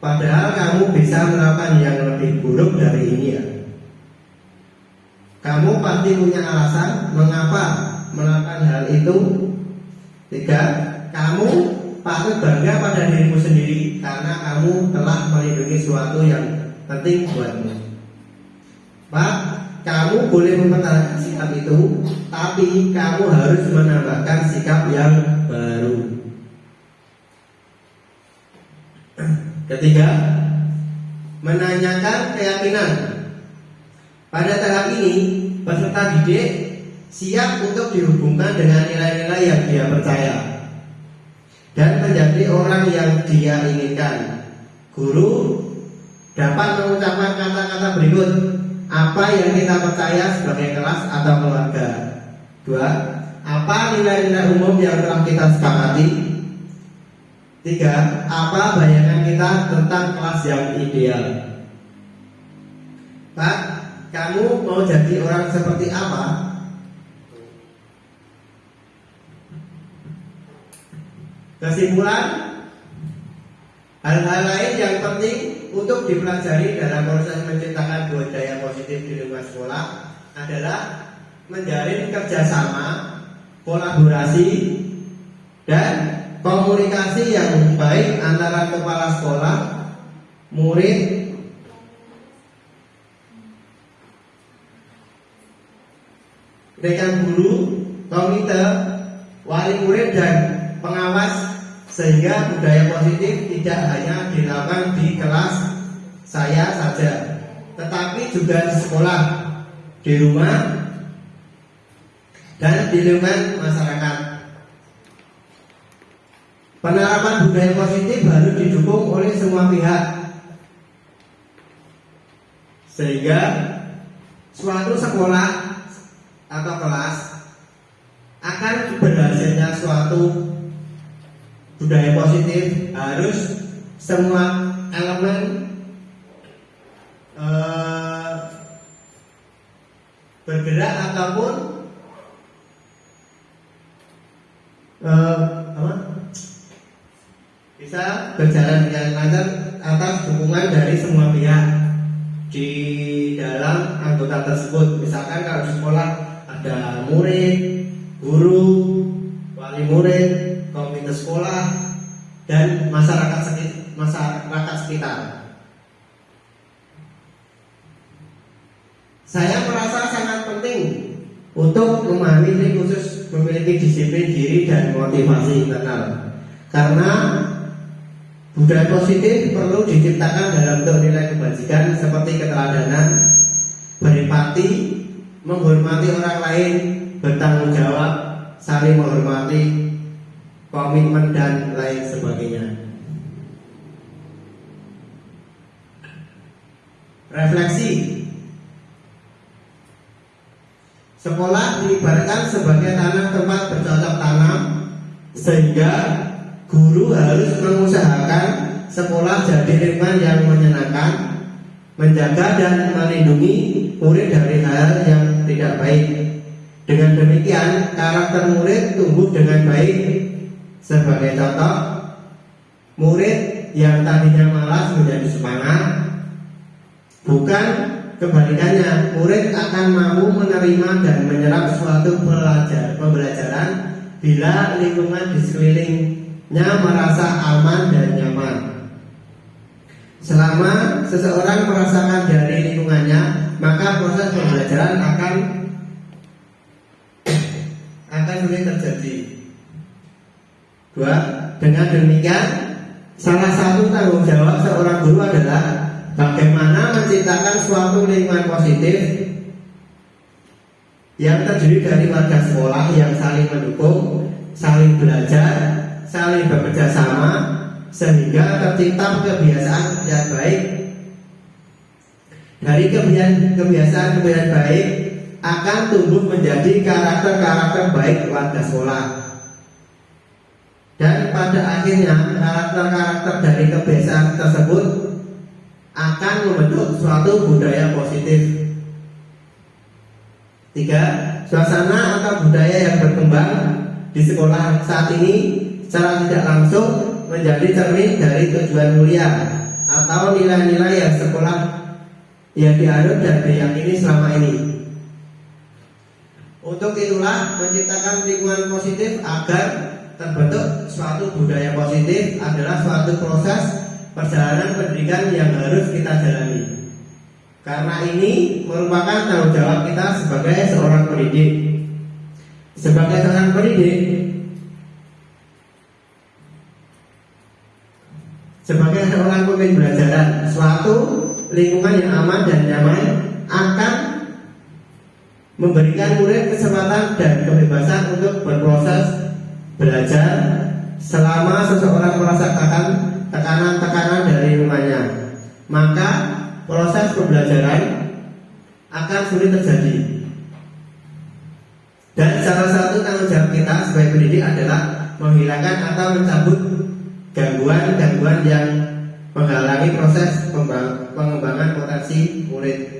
padahal kamu bisa melakukan yang lebih buruk dari ini ya. Kamu pasti punya alasan mengapa melakukan hal itu. Tiga, kamu patut bangga pada dirimu sendiri karena kamu telah melindungi sesuatu yang penting buatmu. Empat, kamu boleh mempertahankan sikap itu, tapi kamu harus menambahkan sikap yang baru. Ketiga, menanyakan keyakinan. Pada tahap ini, peserta didik siap untuk dihubungkan dengan nilai-nilai yang dia percaya dan menjadi orang yang dia inginkan. Guru dapat mengucapkan kata-kata berikut. Apa yang kita percaya sebagai kelas atau keluarga? Dua, apa nilai-nilai umum yang telah kita sepakati? Tiga, apa bayangan kita tentang kelas yang ideal? Pak, kamu mau jadi orang seperti apa? Kesimpulan, Hal-hal lain yang penting untuk dipelajari dalam proses menciptakan budaya positif di lingkungan sekolah adalah menjalin kerjasama, kolaborasi, dan komunikasi yang baik antara kepala sekolah, murid, rekan guru, komite, wali murid, dan pengawas, sehingga budaya positif tidak hanya dilakukan di kelas saya saja, tetapi juga di sekolah, di rumah, dan di lingkungan masyarakat. Penerapan budaya positif harus didukung oleh semua pihak, sehingga suatu sekolah atau kelas akan berhasilnya suatu budaya positif harus semua elemen bergerak ataupun bisa berjalan dengan lancar atas dukungan dari semua pihak di dalam anggota tersebut. Misalkan kalau di sekolah ada murid, guru, wali murid, komite sekolah, dan masyarakat sekitar. Saya merasa sangat penting untuk memahami ini, khusus memiliki disiplin diri dan motivasi internal, karena budaya positif perlu diciptakan dalam bentuk nilai kebajikan seperti keteladanan, berempati, menghormati orang lain, bertanggung jawab, saling menghormati, komitmen, dan lain sebagainya. Refleksi. Sekolah diibaratkan sebagai tanah tempat bercocok tanam, sehingga guru harus mengusahakan sekolah jadi lingkungan yang menyenangkan, menjaga dan melindungi murid dari hal yang tidak baik. Dengan demikian, karakter murid tumbuh dengan baik. Sebagai contoh, murid yang tadinya malas menjadi semangat, bukan kebalikannya, murid akan mampu menerima dan menyerap suatu pembelajaran bila lingkungan di sekelilingnya merasa aman dan nyaman. Selama seseorang merasakan dari lingkungannya, maka proses pembelajaran akan sulit terjadi. Dengan demikian, salah satu tanggung jawab seorang guru adalah bagaimana menciptakan suatu lingkungan positif yang terdiri dari warga sekolah yang saling mendukung, saling belajar, saling bekerja sama, sehingga tercipta kebiasaan yang baik. Dari kebiasaan baik akan tumbuh menjadi karakter baik warga sekolah. Dan pada akhirnya karakter dari kebiasaan tersebut akan membentuk suatu budaya positif. 3. Suasana atau budaya yang berkembang di sekolah saat ini secara tidak langsung menjadi cermin dari tujuan mulia atau nilai-nilai yang sekolah yang dianut dan diyakini selama ini. Untuk itulah menciptakan lingkungan positif agar terbentuk suatu budaya positif adalah suatu proses perjalanan pendidikan yang harus kita jalani. Karena ini merupakan tanggung jawab kita sebagai seorang pendidik. Sebagai seorang pendidik, sebagai seorang pemimpin belajaran, suatu lingkungan yang aman dan nyaman akan memberikan murid kesempatan dan kebebasan untuk berproses belajar selama seseorang merasakan tekanan-tekanan dari lingkungannya, maka proses pembelajaran akan sulit terjadi. Dan salah satu tanggung jawab kita sebagai pendidik adalah menghilangkan atau mencabut gangguan-gangguan yang menghalangi proses pengembangan potensi murid.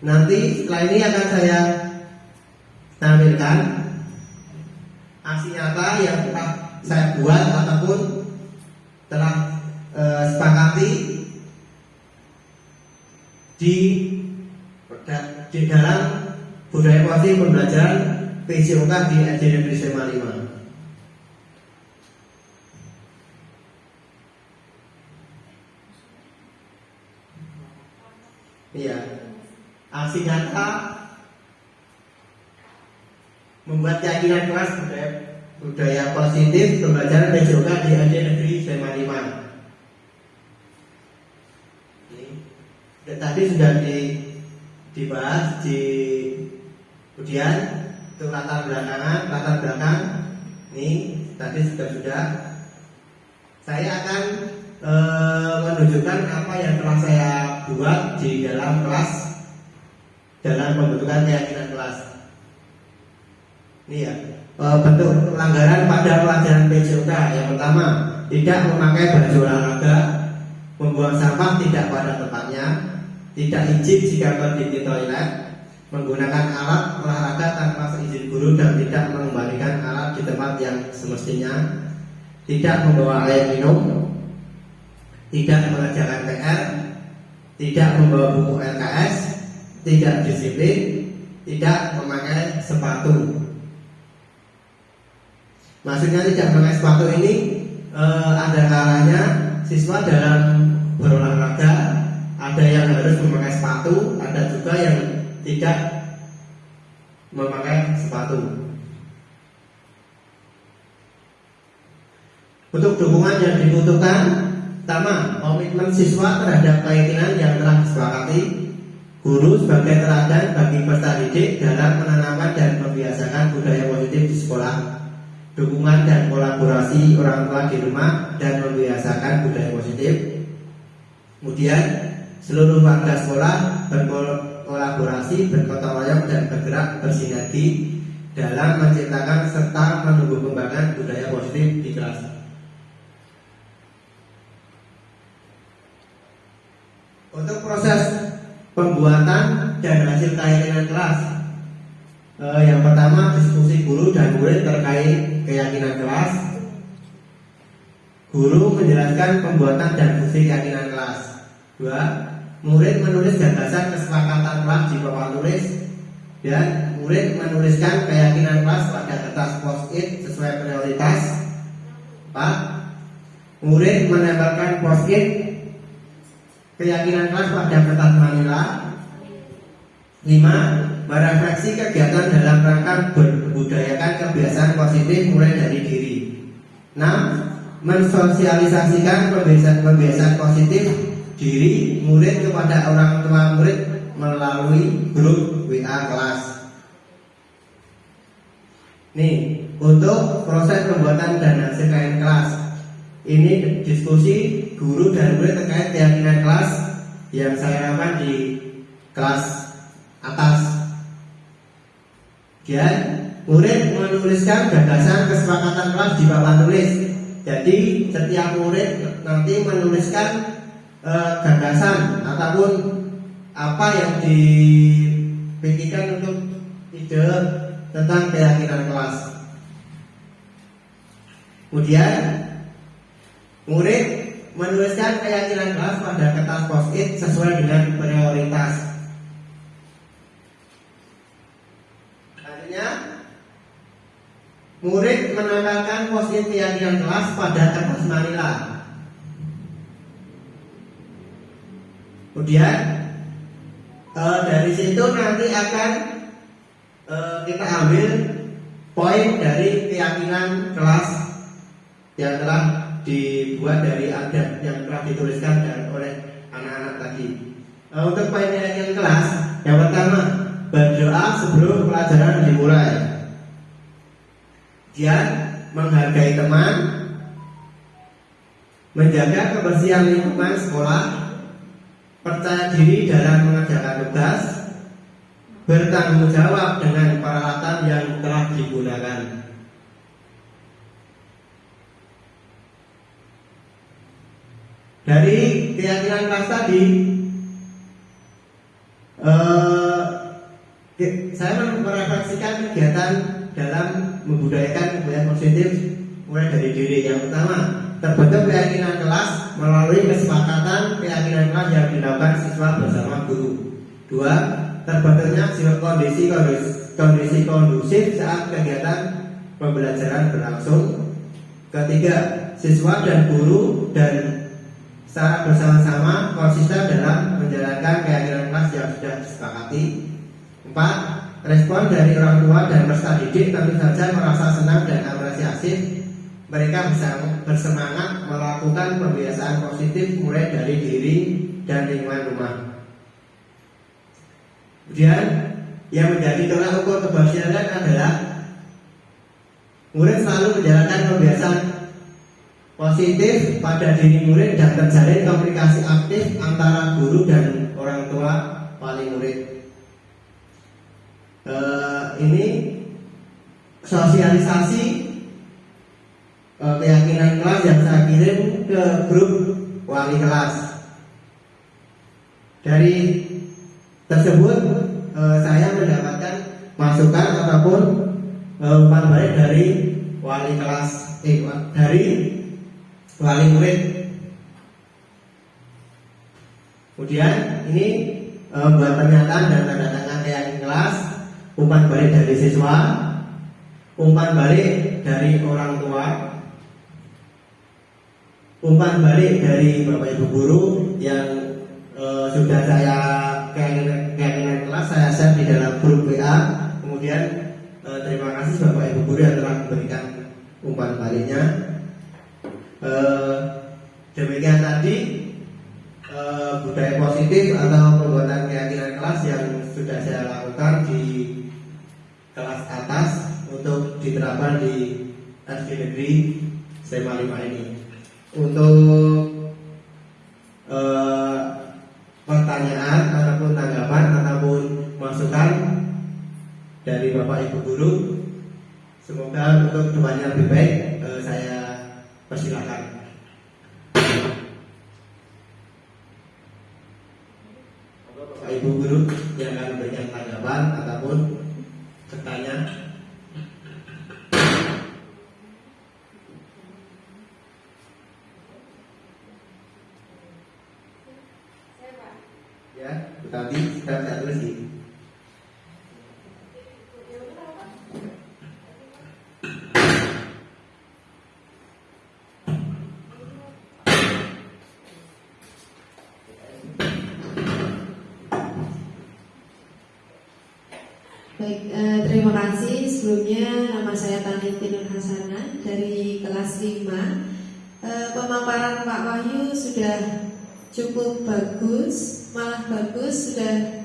Nanti setelah ini akan saya tampilkan aksi nyata yang telah saya buat ataupun telah sepakati di dalam budaya positif pembelajaran PJOK di SD Negeri SMA 5. Iya, aksi nyata membuat keyakinan kelas budaya positif pembelajaran PJOK di SD Negeri SMA 5. Tadi sudah dibahas kemudian untuk latar belakang ini tadi sudah saya akan menunjukkan apa yang telah saya buat di dalam kelas dalam pembentukan keyakinan kelas. Ini ya, bentuk pelanggaran pada pelajaran PJOK. Yang pertama, tidak memakai baju olahraga, membuang sampah tidak pada tempatnya, tidak izin jika pergi ke toilet, menggunakan alat olahraga tanpa seizin guru dan tidak mengembalikan alat di tempat yang semestinya, tidak membawa air minum, tidak mengerjakan PR, tidak membawa buku LKS, tidak disiplin, tidak memakai sepatu. Maksudnya tidak memakai sepatu ini ada kalanya siswa dalam berolahraga ada yang harus memakai sepatu, ada juga yang tidak memakai sepatu. Untuk dukungan yang dibutuhkan, pertama, komitmen siswa terhadap keyakinan yang telah disepakati. Guru sebagai teladan bagi peserta didik dalam menanamkan dan membiasakan budaya positif di sekolah. Dukungan dan kolaborasi orang tua di rumah dan membiasakan budaya positif. Kemudian seluruh warga sekolah berkolaborasi, bergotong royong dan bergerak bersinergi dalam menciptakan serta menumbuh kembangkan budaya positif di kelas. Untuk proses pembuatan dan hasil keyakinan kelas, yang pertama diskusi guru dan murid terkait keyakinan kelas. Guru menjelaskan pembuatan dan fungsi keyakinan kelas. 2. Murid menulis gagasan kesepakatan kelas di papan tulis dan murid menuliskan keyakinan kelas pada kertas post-it sesuai prioritas. 4. Murid menempelkan post-it keyakinan kelas pada kertas manila. 5. Merefleksi kegiatan dalam rangka membudayakan kebiasaan positif mulai dari diri. 6. Mensosialisasikan kebiasaan positif diri murid kepada orang tua murid melalui grup WA kelas. Nih, untuk proses pembuatan dan hasil keyakinan kelas. Ini diskusi guru dan murid terkait keyakinan kelas yang saya lakukan di kelas atas. Dan murid menuliskan gagasan kesepakatan kelas di papan tulis. Jadi setiap murid nanti menuliskan gagasan ataupun apa yang dipikirkan untuk ide tentang keyakinan kelas. Kemudian murid menuliskan keyakinan kelas pada kertas post-it sesuai dengan prioritas. Artinya murid menempelkan post-it keyakinan kelas pada kertas manila. Kemudian dari situ nanti akan kita ambil poin dari keyakinan kelas yang telah dibuat dari adat yang telah dituliskan oleh anak-anak tadi. Untuk poin keyakinan kelas, yang pertama, berdoa sebelum pelajaran dimulai. Kemudian menghargai teman, menjaga kebersihan lingkungan sekolah, percaya diri dalam mengerjakan tugas, bertanggung jawab dengan peralatan yang telah digunakan. Dari keyakinan kelas tadi, saya merefleksikan kegiatan dalam membudayakan kebiasaan positif mulai dari diri. Yang pertama, terbentuk keyakinan kelas melalui kesepakatan keyakinan kelas yang dilakukan siswa bersama guru. Dua, terbentuknya kondisi kondusif saat kegiatan pembelajaran berlangsung. Ketiga, siswa dan guru dan secara bersama-sama konsisten dalam menjalankan keyakinan kelas yang sudah disepakati. Empat, respon dari orang tua dan peserta didik tentu saja merasa senang dan apresiasi. Mereka bersemangat melakukan pembiasaan positif mulai dari diri dan lingkungan rumah. Kemudian yang menjadi tolak ukur keberhasilan adalah murid selalu menjalankan pembiasaan positif pada diri murid dan terjalin komunikasi aktif antara guru dan orang tua wali murid. Ini sosialisasi keyakinan kelas yang saya kirim ke grup wali kelas. Dari tersebut saya mendapatkan masukan ataupun umpan balik dari wali kelas, dari wali murid. Kemudian ini buat pernyataan dan tanda tangan keyakinan kelas, umpan balik dari siswa, umpan balik dari orang tua, umpan balik dari Bapak Ibu guru yang sudah saya keyakinan kelas saya share di dalam grup WA. Kemudian terima kasih Bapak Ibu guru yang telah memberikan umpan baliknya. Demikian tadi budaya positif atau pembuatan keyakinan kelas yang sudah saya lakukan di kelas atas untuk diterapkan di SD Negeri SMA 5 ini. Untuk pertanyaan ataupun tanggapan ataupun masukan dari Bapak Ibu guru, semoga untuk kedepannya lebih baik. Saya persilakan. Bapak Ibu guru yang akan memberikan tanggapan ataupun bertanya. Ya, tadi kita tulis di. Baik, terima kasih. Sebelumnya nama saya Taniti Nur Hasana dari kelas 5. Pemaparan Pak Wahyu sudah cukup bagus, malah bagus, sudah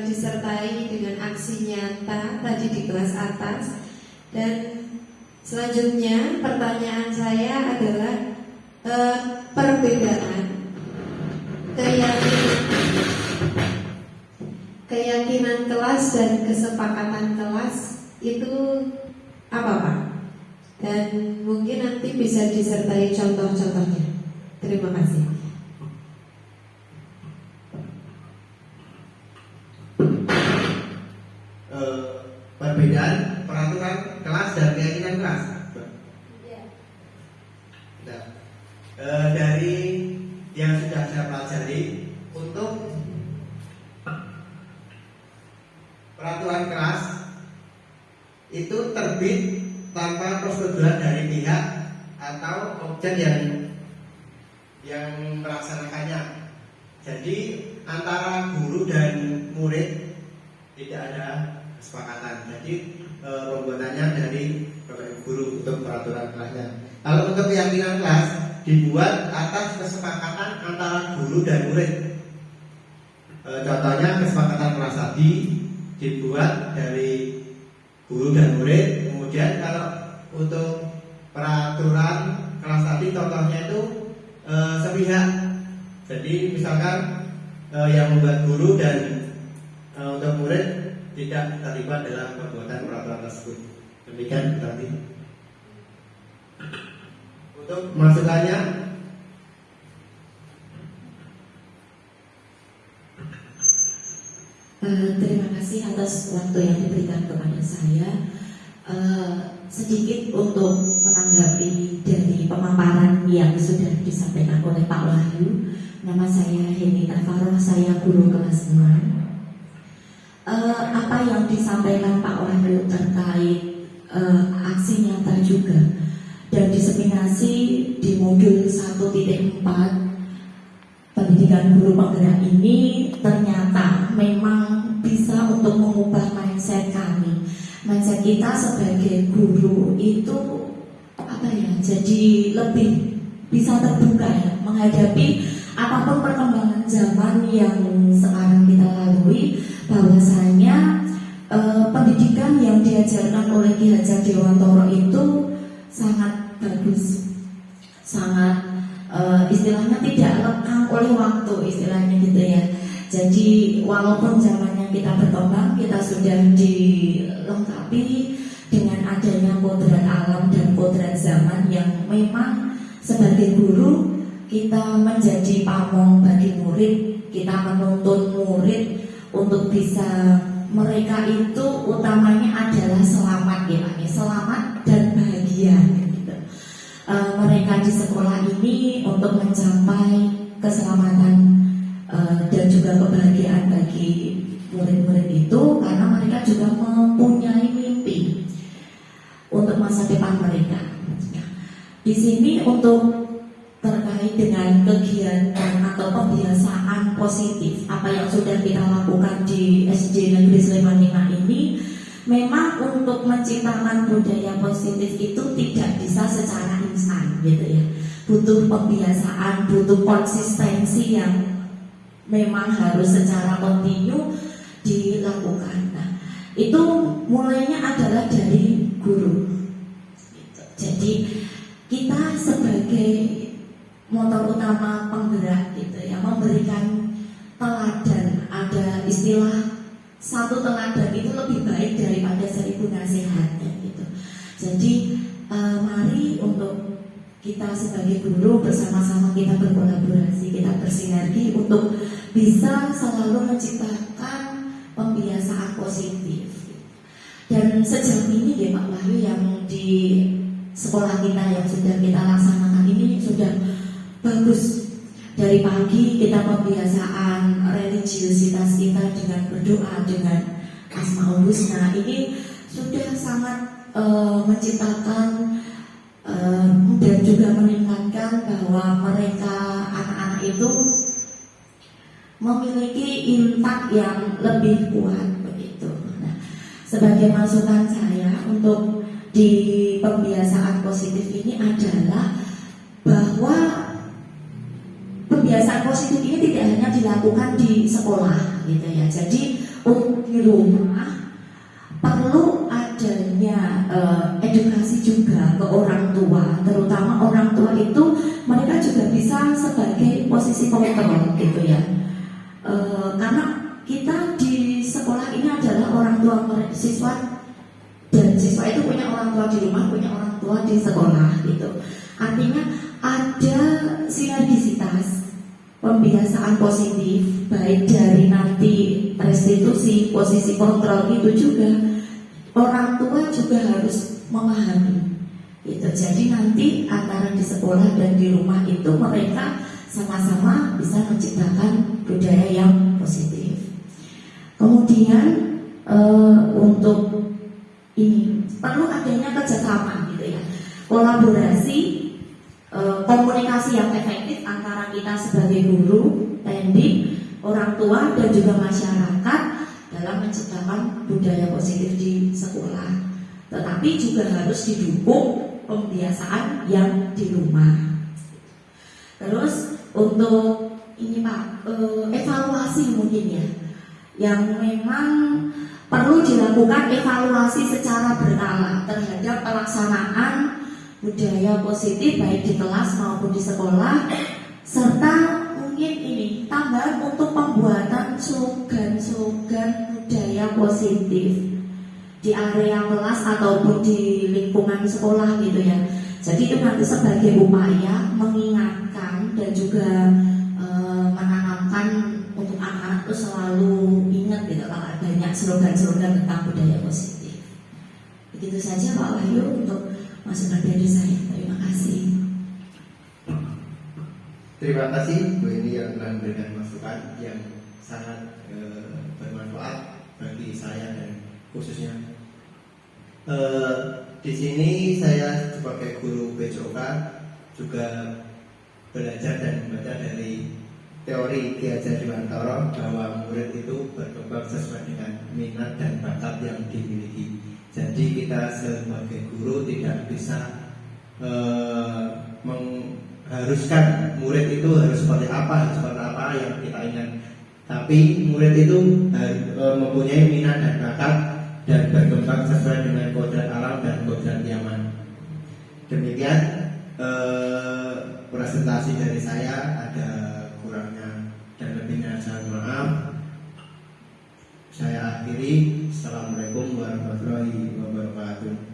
disertai dengan aksi nyata tadi di kelas atas. Dan selanjutnya pertanyaan saya adalah perbedaan keyakinan kelas dan kesepakatan kelas itu apa Pak? Dan mungkin nanti bisa disertai contoh-contohnya. Terima kasih. Perbedaan peraturan kelas dan keyakinan kelas. Nah, dari yang sudah saya pelajari, untuk peraturan kelas itu terbit tanpa persetujuan dari pihak atau objek yang melaksanakannya. Jadi antara guru dan murid tidak ada kesepakatan. Jadi pembuatannya dari Bapak Ibu guru untuk peraturan kelasnya. Kalau untuk keyakinan kelas dibuat atas kesepakatan antara guru dan murid. Contohnya kesepakatan kelas tadi dibuat dari guru dan murid. Kemudian kalau untuk peraturan kelas tadi contohnya itu sepihak. Jadi misalkan yang membuat guru dan untuk murid tidak terlibat dalam pembuatan peraturan tersebut. Demikian tadi. Untuk masukannya, terima kasih atas waktu yang diberikan kepada saya. Sedikit untuk menanggapi dari pemaparan yang sudah disampaikan oleh Pak Wahyu. Nama saya Henita Faroh, saya guru kelas 6. Apa yang disampaikan Pak Wahyu terkait aksi nyata juga dan diseminasi di modul 1.4 pendidikan guru penggerak ini ternyata memang bisa untuk mengubah mindset kami. Mindset kita sebagai guru itu jadi lebih bisa terbuka ya, menghadapi apapun perkembangan zaman yang sekarang kita lalui, bahwasanya pendidikan yang diajarkan oleh Ki Hajar Dewantoro itu sangat bagus, sangat istilahnya tidak lekang oleh waktu, istilahnya gitu ya. Jadi walaupun zamannya kita berkembang, kita sudah dilengkapi dengan adanya kodrat alam dan kodrat zaman yang memang sebagai guru kita menjadi pamong bagi murid, kita menuntun murid untuk bisa, mereka itu utamanya adalah selamat ya, selamat dan bahagia gitu. Mereka di sekolah ini untuk mencapai keselamatan dan juga kebahagiaan bagi murid-murid itu, karena mereka juga mempunyai mimpi untuk masa depan mereka. Di sini untuk terkait dengan kegiatan atau pembiasaan positif, apa yang sudah kita lakukan di SD Negeri Sleman 5 ini, memang untuk menciptakan budaya positif itu tidak bisa secara instan gitu ya. Butuh pembiasaan, butuh konsistensi yang memang harus secara kontinu dilakukan. Nah, itu mulainya adalah dari guru. Jadi kita sebagai motor utama penggerak gitu ya, memberikan teladan. Ada istilah satu teladan itu lebih baik daripada 1000 nasihat gitu. Jadi mari untuk kita sebagai guru bersama-sama kita berkolaborasi, kita bersinergi untuk bisa selalu menciptakan pembiasaan positif. Dan sejauh ini ya Pak Wahyu, yang di sekolah kita yang sudah kita laksanakan ini sudah bagus. Dari pagi kita pembiasaan religiusitas kita dengan berdoa, dengan Asmaul Husna, ini sudah sangat menciptakan dan juga meningkatkan bahwa mereka, anak-anak itu memiliki intak yang lebih kuat begitu. Nah, sebagai masukan saya untuk di pembiasaan positif ini adalah bahwa pembiasaan positif ini tidak hanya dilakukan di sekolah gitu ya. Jadi untuk di rumah perlu adanya edukasi juga ke orang tua, terutama orang tua itu mereka juga bisa sebagai posisi kontrol gitu ya. Karena kita di sekolah ini adalah orang tua siswa, dan siswa itu punya orang tua di rumah, punya orang tua di sekolah gitu. Artinya ada sinergisitas pembiasaan positif, baik dari nanti restitusi, posisi kontrol itu juga orang tua juga harus memahami gitu. Jadi nanti antara di sekolah dan di rumah itu mereka sama-sama bisa menciptakan budaya yang positif. Kemudian untuk ini perlu adanya kerjasama gitu ya, kolaborasi, komunikasi yang efektif antara kita sebagai guru, pendidik, orang tua dan juga masyarakat dalam menciptakan budaya positif di sekolah. Tetapi juga harus didukung pembiasaan yang di rumah. Terus untuk ini Pak, evaluasi mungkin ya, yang memang perlu dilakukan evaluasi secara berkala terhadap pelaksanaan budaya positif baik di kelas maupun di sekolah, serta mungkin ini tambahan untuk pembuatan slogan-slogan budaya positif di area kelas ataupun di lingkungan sekolah gitu ya. Jadi itu nanti sebagai upaya mengingatkan dan juga menanamkan untuk anak-anak itu selalu ingat gitu, kalau banyak slogan-slogan tentang budaya positif. Itu saja Pak Wahyu untuk masukan dari saya. Terima kasih. Terima kasih Bu Eni yang telah memberikan masukan yang sangat bermanfaat bagi saya dan khususnya di sini saya sebagai guru BCOK juga belajar dan membaca dari teori Ki Hajar Dewantara bahwa murid itu berkembang sesuai dengan minat dan bakat yang dimiliki. Jadi kita sebagai guru tidak bisa mengharuskan murid itu harus seperti apa yang kita inginkan. Tapi murid itu mempunyai minat dan bakat dan berkembang sesuai dengan kodrat alam dan kodrat Yaman. Demikian presentasi dari saya, ada kurangnya dan lebihnya saya maaf. Saya akhiri. Assalamualaikum warahmatullahi wabarakatuh.